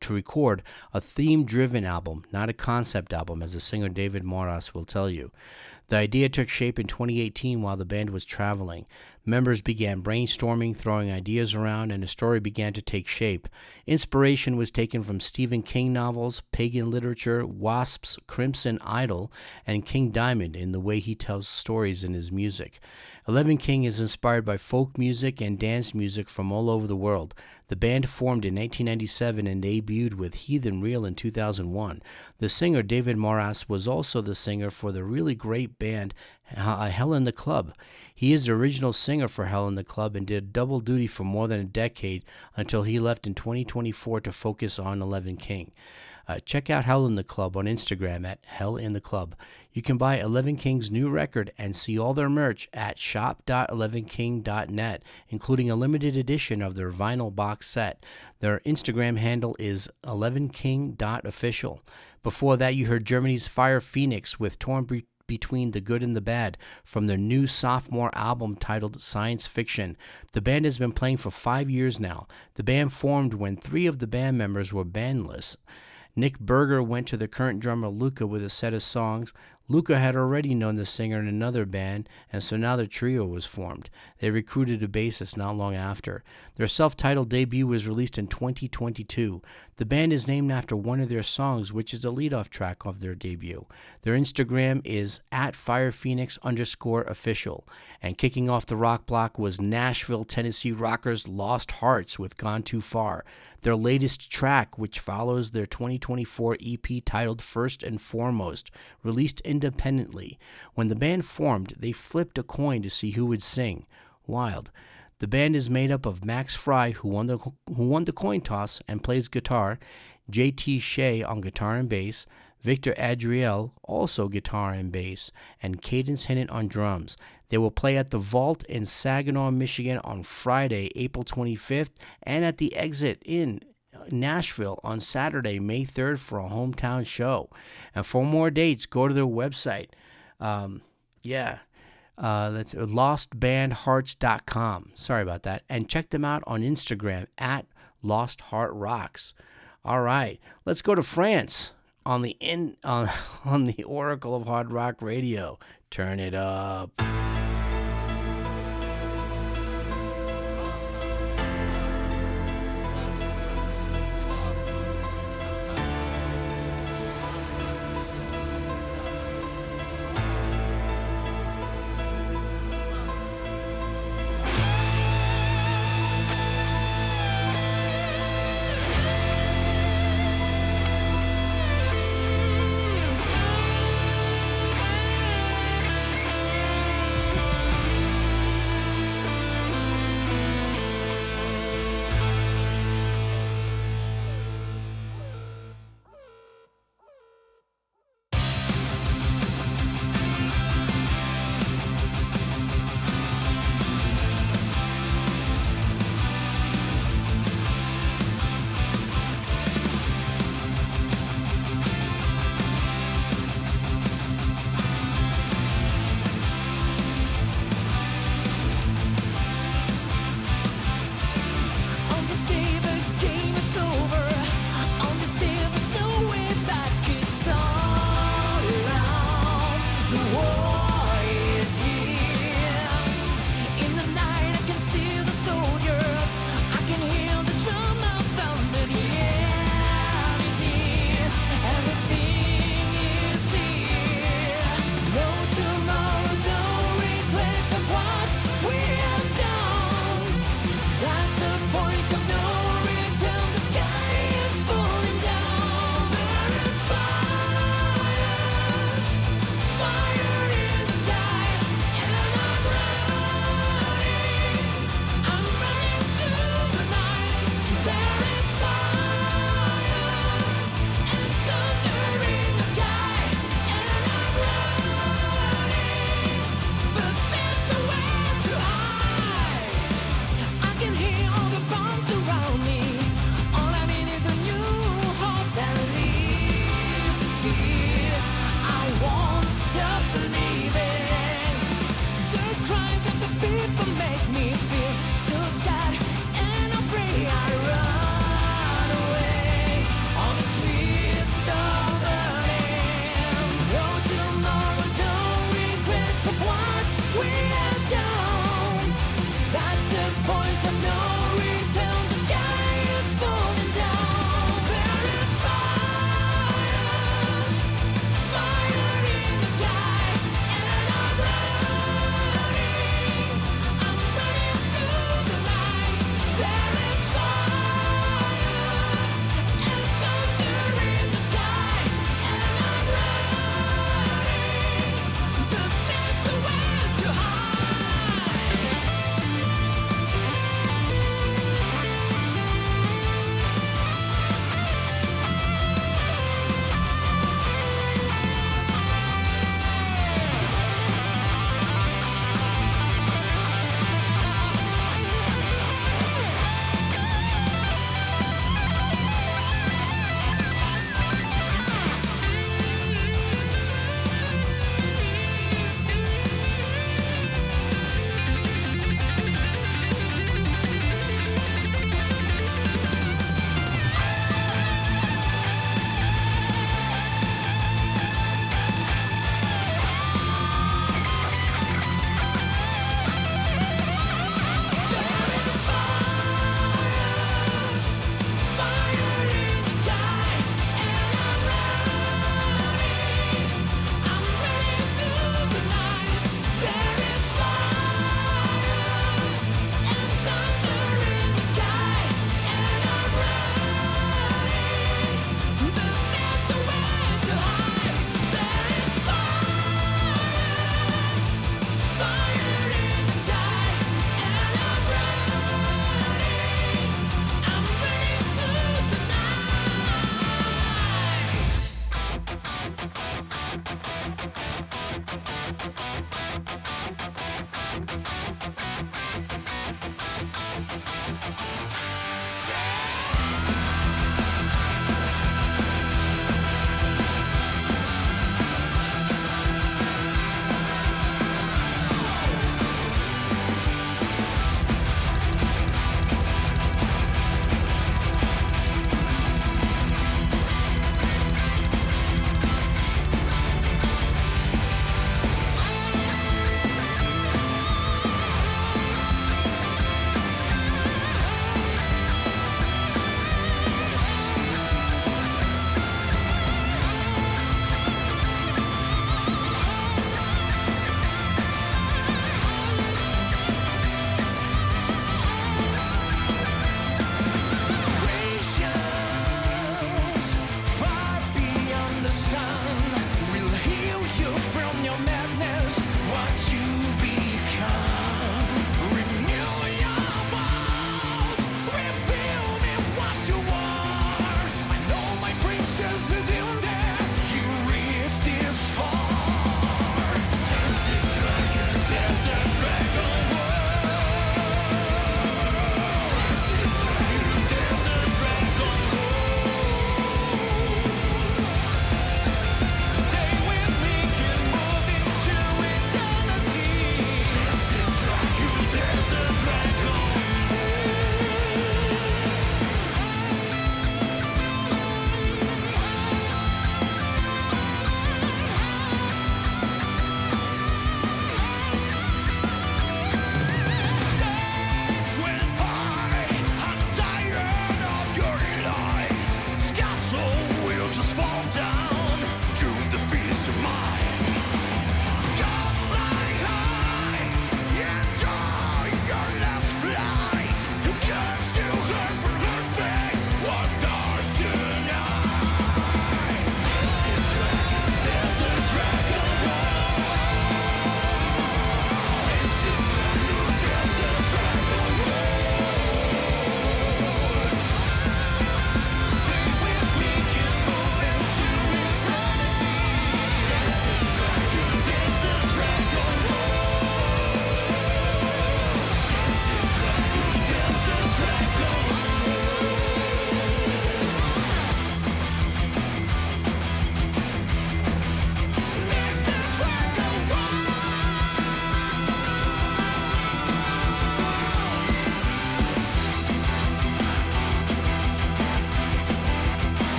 to record a theme-driven album, not a concept album, as the singer David Moras will tell you. The idea took shape in 2018 while the band was traveling. Members began brainstorming, throwing ideas around, and a story began to take shape. Inspiration was taken from Stephen King novels, pagan literature, Wasp's Crimson Idol, and King Diamond in the way he tells stories in his music. 11 King is inspired by folk music and dance music from all over the world. The band formed in 1997 and debuted with Heathen Reel in 2001. The singer David Moras was also the singer for the really great band Hell in the Club. He is the original singer for Hell in the Club and did double duty for more than a decade until he left in 2024 to focus on 11 King. Check out Hell in the Club on Instagram at Hell in the Club. You can buy 11 King's new record and see all their merch at shop.11king.net, including a limited edition of their vinyl box set. Their Instagram handle is 11king.official. Before that, you heard Germany's Fire Phoenix with Torn Between the Good and the Bad from their new sophomore album titled Science Fiction. The band has been playing for 5 years now. The band formed when 3 of the band members were bandless. Nick Berger went to the current drummer Luca with a set of songs. Luca had already known the singer in another band, and so now the trio was formed. They recruited a bassist not long after. Their self-titled debut was released in 2022. The band is named after one of their songs, which is the lead-off track of their debut. Their Instagram is at @firephoenix_official. And kicking off the rock block was Nashville, Tennessee rockers Lost Hearts with Gone Too Far. Their latest track, which follows their 2024 EP titled First and Foremost, released independently. When the band formed, they flipped a coin to see who would sing. Wild. The band is made up of Max Fry, who won the coin toss and plays guitar, JT Shea on guitar and bass, Victor Adriel, also guitar and bass, and Cadence Hinnant on drums. They will play at the Vault in Saginaw, Michigan on Friday, April 25th, and at the Exit in Nashville on Saturday, May 3rd for a hometown show. And for more dates, go to their website. That's lostbandhearts.com. Sorry about that. And check them out on Instagram at lostheartrocks. All right, let's go to France on the Oracle of Hard Rock Radio. Turn it up.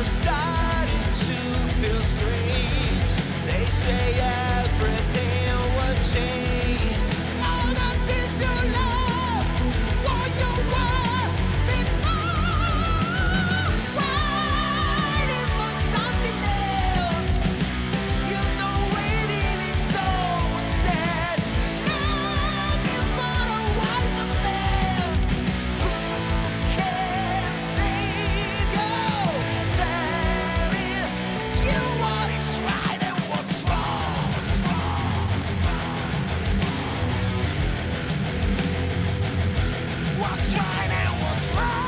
You're starting to feel strange. They say everything will change. All the things you love, what you want before, waiting for something else. You know waiting is so sad. Looking for a wiser man who can save you, telling you what is right and what's wrong. What's right and what's wrong.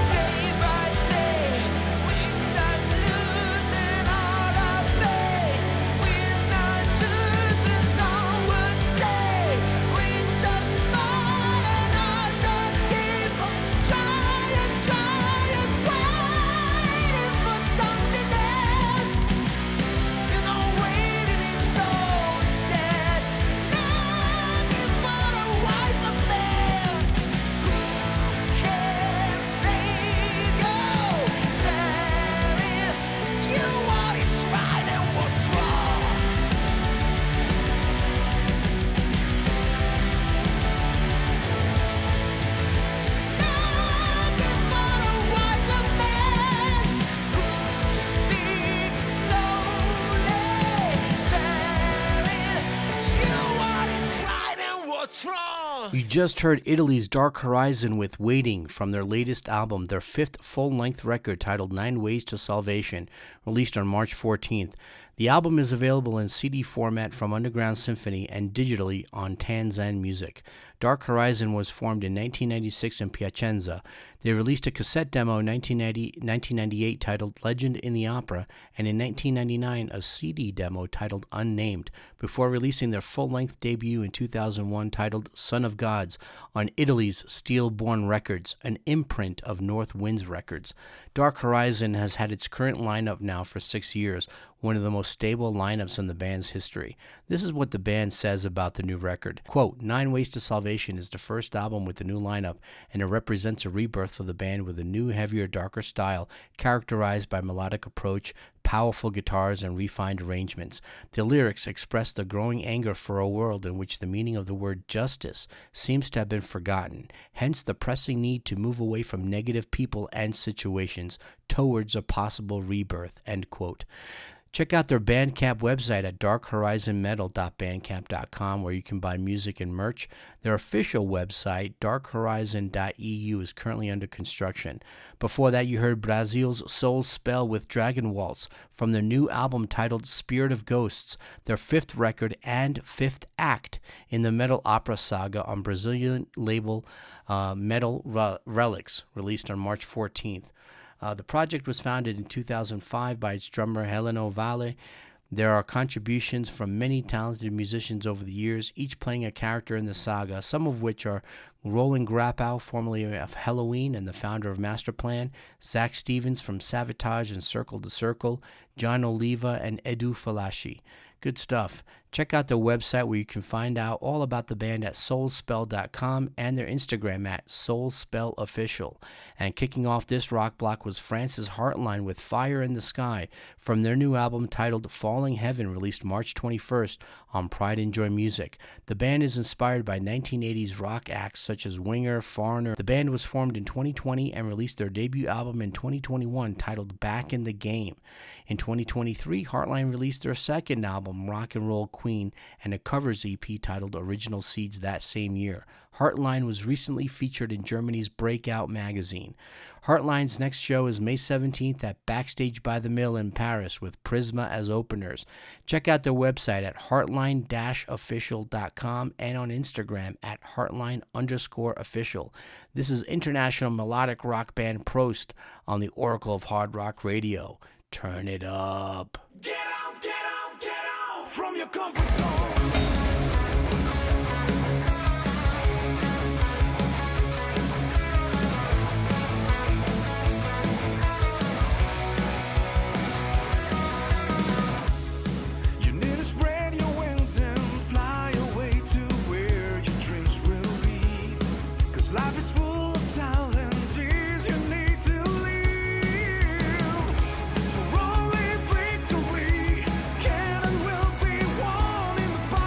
Day by day, we just losing all our faith. We're not choosing, some would say. We just fall and I'll just keep on trying, waiting for something else. You know waiting is so sad. Looking for a wiser man who can save you, telling you what is right and what's wrong. Looking for a wiser man who speaks slowly, telling you what is right and what's wrong. You just heard Italy's Dark Horizon with Waiting from their latest album, their fifth full-length record titled 9 Ways to Salvation, released on March 14th. The album is available in CD format from Underground Symphony and digitally on Tanzan Music. Dark Horizon was formed in 1996 in Piacenza. They released a cassette demo in 1998 titled Legend in the Opera, and in 1999 a CD demo titled Unnamed, before releasing their full-length debut in 2001 titled Son of Gods on Italy's Steel-Born Records, an imprint of North Winds Records. Dark Horizon has had its current lineup now for 6 years, one of the most stable lineups in the band's history. This is what the band says about the new record. Quote, 9 Ways to Salvation is the first album with the new lineup, and it represents a rebirth of the band with a new, heavier, darker style characterized by melodic approach, powerful guitars, and refined arrangements. The lyrics express the growing anger for a world in which the meaning of the word justice seems to have been forgotten, hence the pressing need to move away from negative people and situations towards a possible rebirth, end quote. Check out their Bandcamp website at darkhorizonmetal.bandcamp.com, where you can buy music and merch. Their official website, darkhorizon.eu, is currently under construction. Before that, you heard Brasil's Soul Spell with Dragon Waltz from their new album titled Spirit of Ghosts, their fifth record and fifth act in the metal opera saga on Brazilian label Metal Relics, released on March 14th. The project was founded in 2005 by its drummer Heleno Vale. There are contributions from many talented musicians over the years, each playing a character in the saga, some of which are Roland Grappow, formerly of Helloween and the founder of Masterplan, Zach Stevens from Savatage and Circle to Circle, John Oliva, and Edu Falashi. Good stuff. Check out their website where you can find out all about the band at soulspell.com and their Instagram at soulspellofficial. And kicking off this rock block was Francis Heartline with Fire in the Sky from their new album titled Falling Heaven, released March 21st on Pride and Joy Music. The band is inspired by 1980s rock acts such as Winger, Foreigner. The band was formed in 2020 and released their debut album in 2021 titled Back in the Game. In 2023, Heartline released their second album, Rock and Roll Queen, and a covers EP titled Original Seeds that same year. Heartline was recently featured in Germany's Breakout magazine. Heartline's next show is May 17th at Backstage by the Mill in Paris with Prisma as openers. Check out their website at heartline-official.com and on Instagram at heartline_official. This is international melodic rock band Prost on the Oracle of Hard Rock Radio. Turn it up. Get out, get out, get out from your comfort zone. You need to spread your wings and fly away to where your dreams will lead. 'Cause life is full of challenges you need to live. For only victory can and will be won in the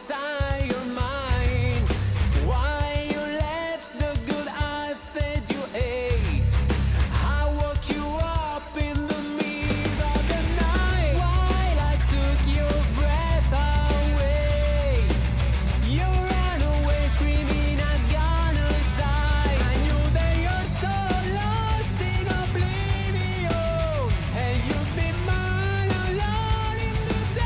inside your mind. Why you let the good I fed you ate? I woke you up in the middle of the night while I took your breath away. You ran away screaming, I'm gonna die. I knew that you're so lost in oblivion, and you'd be mine alone in the dark.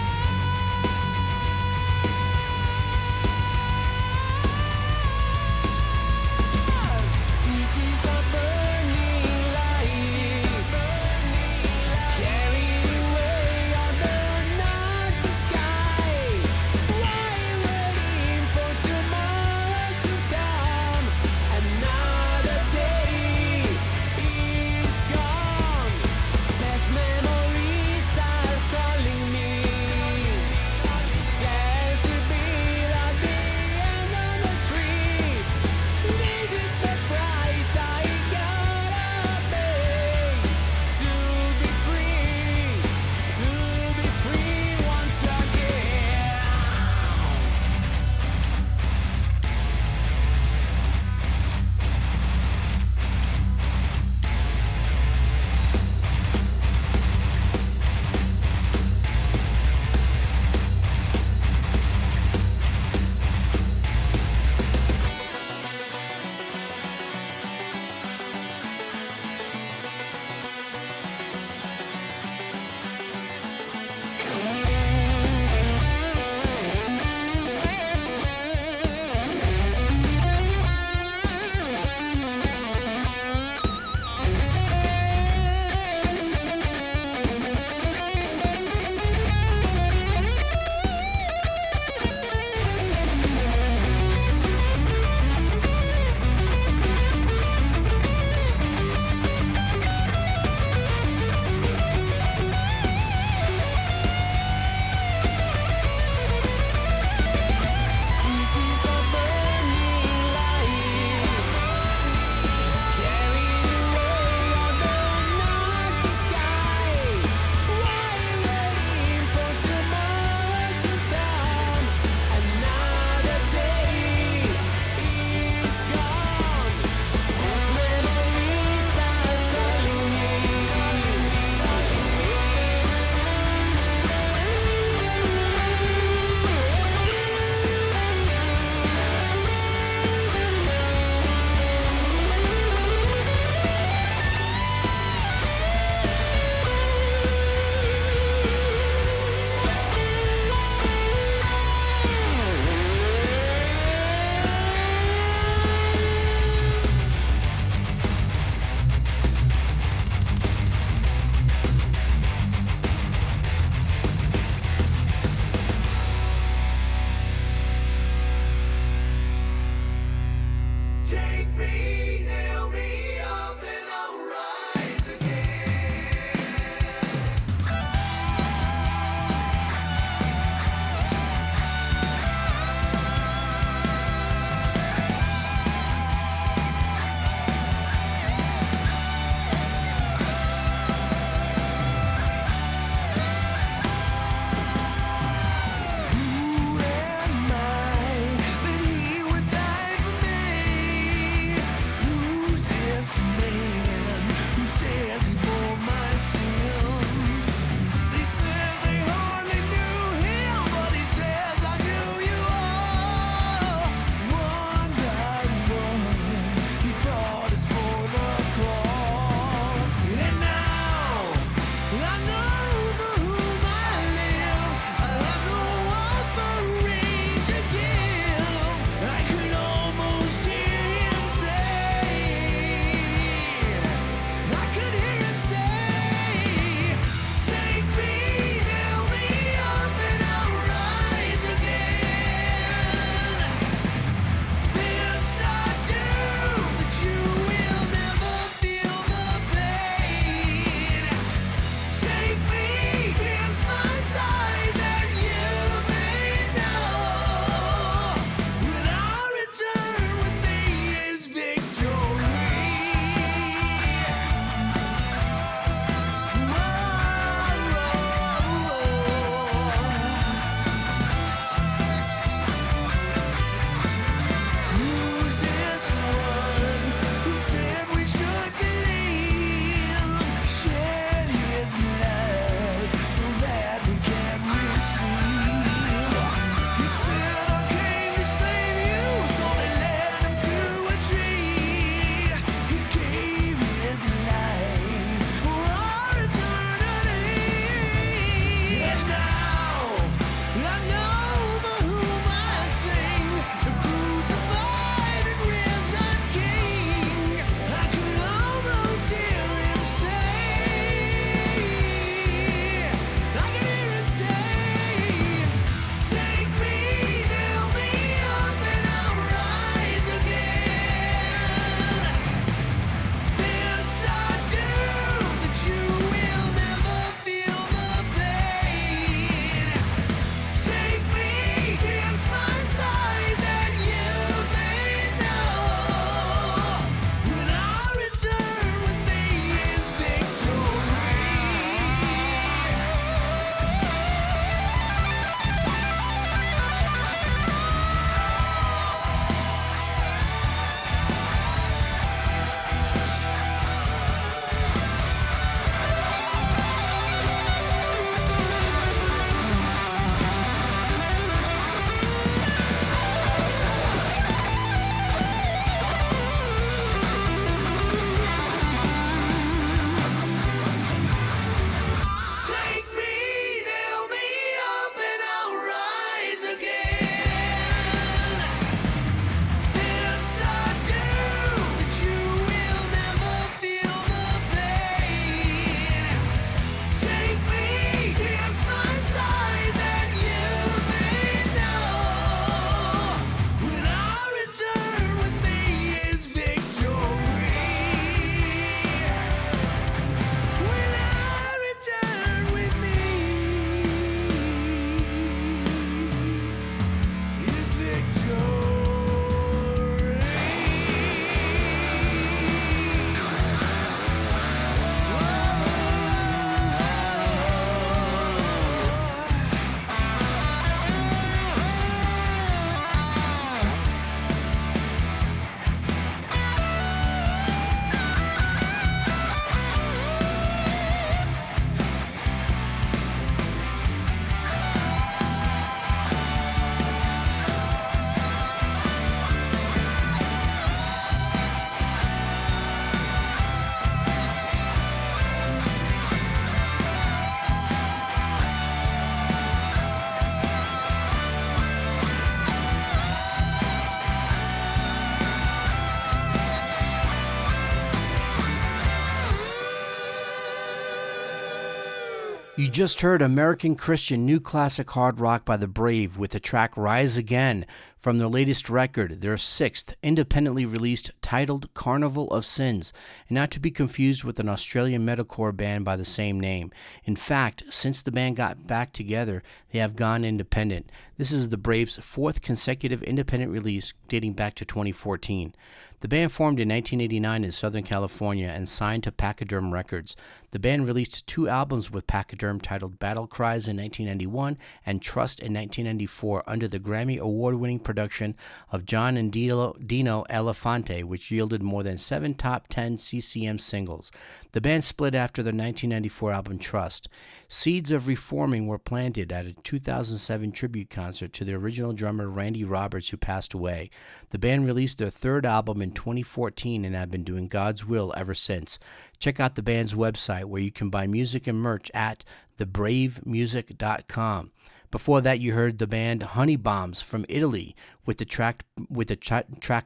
You just heard American Christian new classic hard rock by The Brave with the track Rise Again from their latest record, their sixth independently released, titled Carnival of Sins, and not to be confused with an Australian metalcore band by the same name. In fact, since the band got back together, they have gone independent. This is The Brave's fourth consecutive independent release dating back to 2014. The band formed in 1989 in Southern California and signed to Pachyderm Records. The band released two albums with Pachyderm titled Battle Cries in 1991 and Trust in 1994 under the Grammy Award-winning production of John and Dino Elefante, which yielded more than 7 top 10 CCM singles. The band split after their 1994 album Trust. Seeds of reforming were planted at a 2007 tribute concert to the original drummer Randy Roberts, who passed away. The band released their third album in 2014 and have been doing God's will ever since. Check out the band's website where you can buy music and merch at thebravemusic.com. Before that, you heard the band Honey Bombs from Italy with the track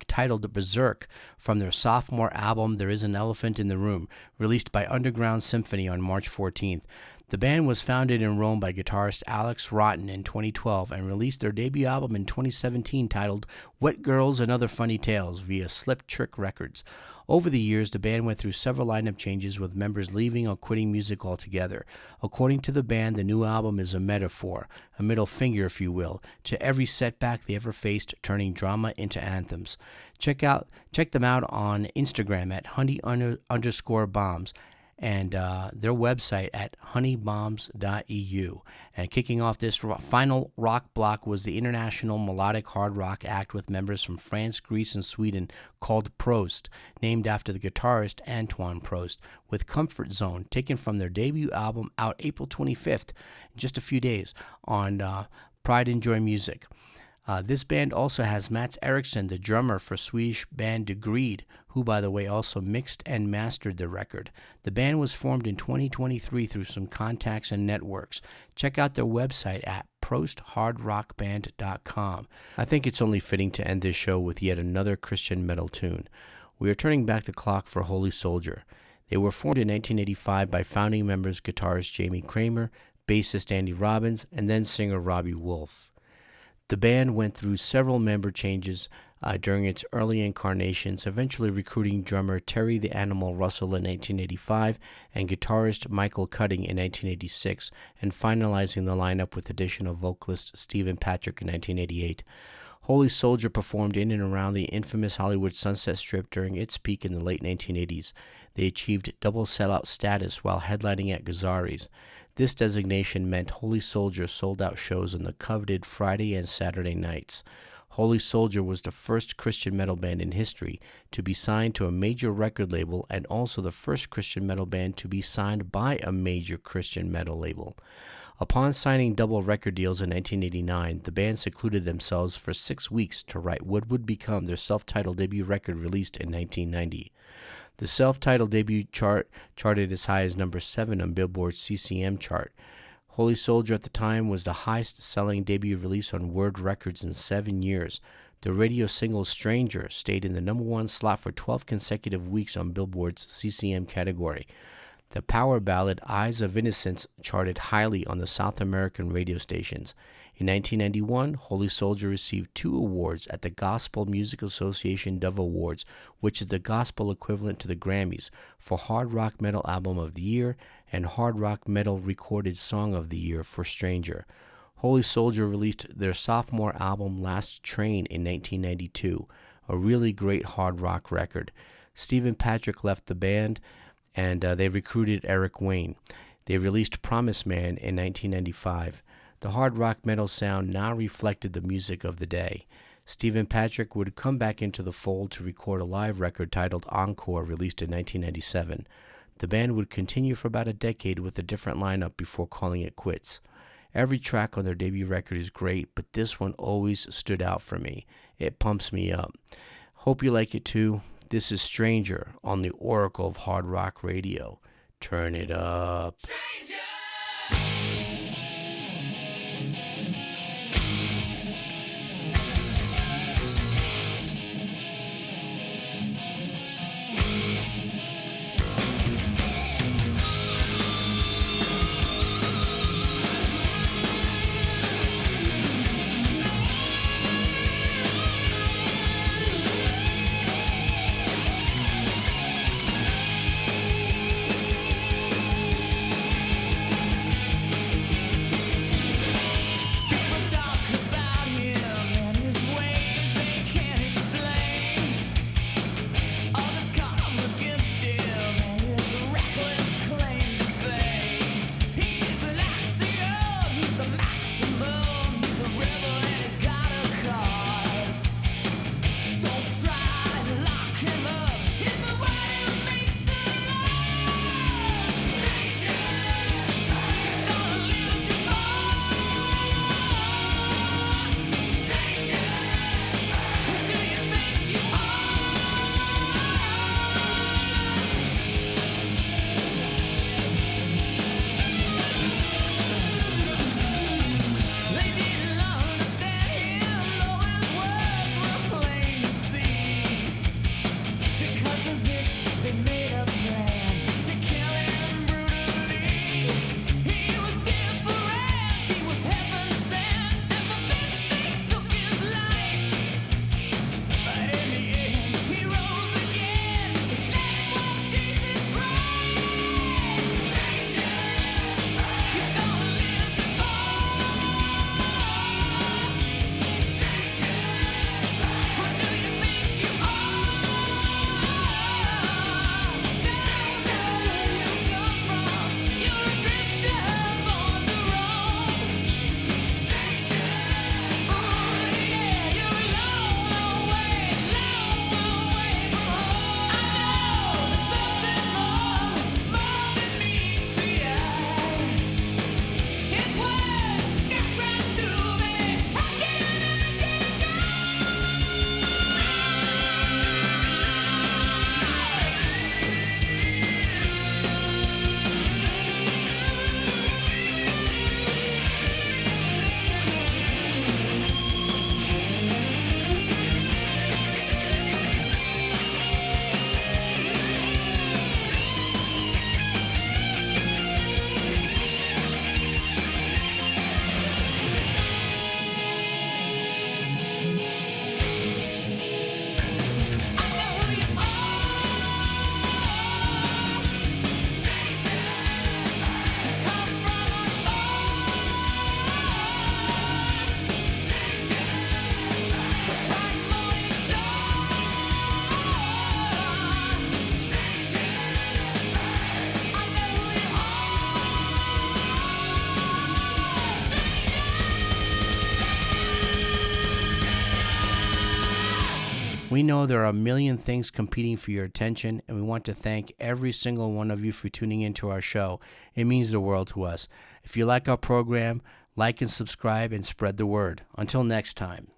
titled Berserk from their sophomore album There Is an Elephant in the Room, released by Underground Symphony on March 14th. The band was founded in Rome by guitarist Alex Rotten in 2012 and released their debut album in 2017 titled Wet Girls and Other Funny Tales via Slip Trick Records. Over the years, the band went through several lineup changes with members leaving or quitting music altogether. According to the band, the new album is a metaphor, a middle finger if you will, to every setback they ever faced, turning drama into anthems. Check them out on Instagram at honey_bombs. And their website at honeybombs.eu. And kicking off this final rock block was the international melodic hard rock act with members from France, Greece, and Sweden called Prost, named after the guitarist Antoine Prost, with Comfort Zone, taken from their debut album out April 25th, in just a few days, on Pride and Joy Music. This band also has Mats Eriksson, the drummer for Swedish band Degreed, who, by the way, also mixed and mastered the record. The band was formed in 2023 through some contacts and networks. Check out their website at prosthardrockband.com. I think it's only fitting to end this show with yet another Christian metal tune. We are turning back the clock for Holy Soldier. They were formed in 1985 by founding members guitarist Jamie Kramer, bassist Andy Robbins, and then singer Robbie Wolf. The band went through several member changes during its early incarnations, eventually recruiting drummer Terry the Animal Russell in 1985 and guitarist Michael Cutting in 1986, and finalizing the lineup with addition of vocalist Stephen Patrick in 1988. Holy Soldier performed in and around the infamous Hollywood Sunset Strip during its peak in the late 1980s. They achieved double sellout status while headlining at Gazzari's. This designation meant Holy Soldier sold out shows on the coveted Friday and Saturday nights. Holy Soldier was the first Christian metal band in history to be signed to a major record label and also the first Christian metal band to be signed by a major Christian metal label. Upon signing double record deals in 1989, the band secluded themselves for 6 weeks to write what would become their self-titled debut record released in 1990. The self-titled debut charted as high as number 7 on Billboard's CCM chart. Holy Soldier at the time was the highest-selling debut release on Word Records in 7 years. The radio single Stranger stayed in the number 1 slot for 12 consecutive weeks on Billboard's CCM category. The power ballad Eyes of Innocence charted highly on the South American radio stations. In 1991, Holy Soldier received 2 awards at the Gospel Music Association Dove Awards, which is the gospel equivalent to the Grammys, for Hard Rock Metal Album of the Year and Hard Rock Metal Recorded Song of the Year for Stranger. Holy Soldier released their sophomore album Last Train in 1992, a really great hard rock record. Stephen Patrick left the band, and they recruited Eric Wayne. They released Promise Man in 1995. The hard rock metal sound now reflected the music of the day. Stephen Patrick would come back into the fold to record a live record titled Encore, released in 1997. The band would continue for about a decade with a different lineup before calling it quits. Every track on their debut record is great, but this one always stood out for me. It pumps me up. Hope you like it too. This is Stranger on the Oracle of Hard Rock Radio. Turn it up. Stranger! We know there are a million things competing for your attention, and we want to thank every single one of you for tuning into our show. It means the world to us. If you like our program, like and subscribe and spread the word. Until next time.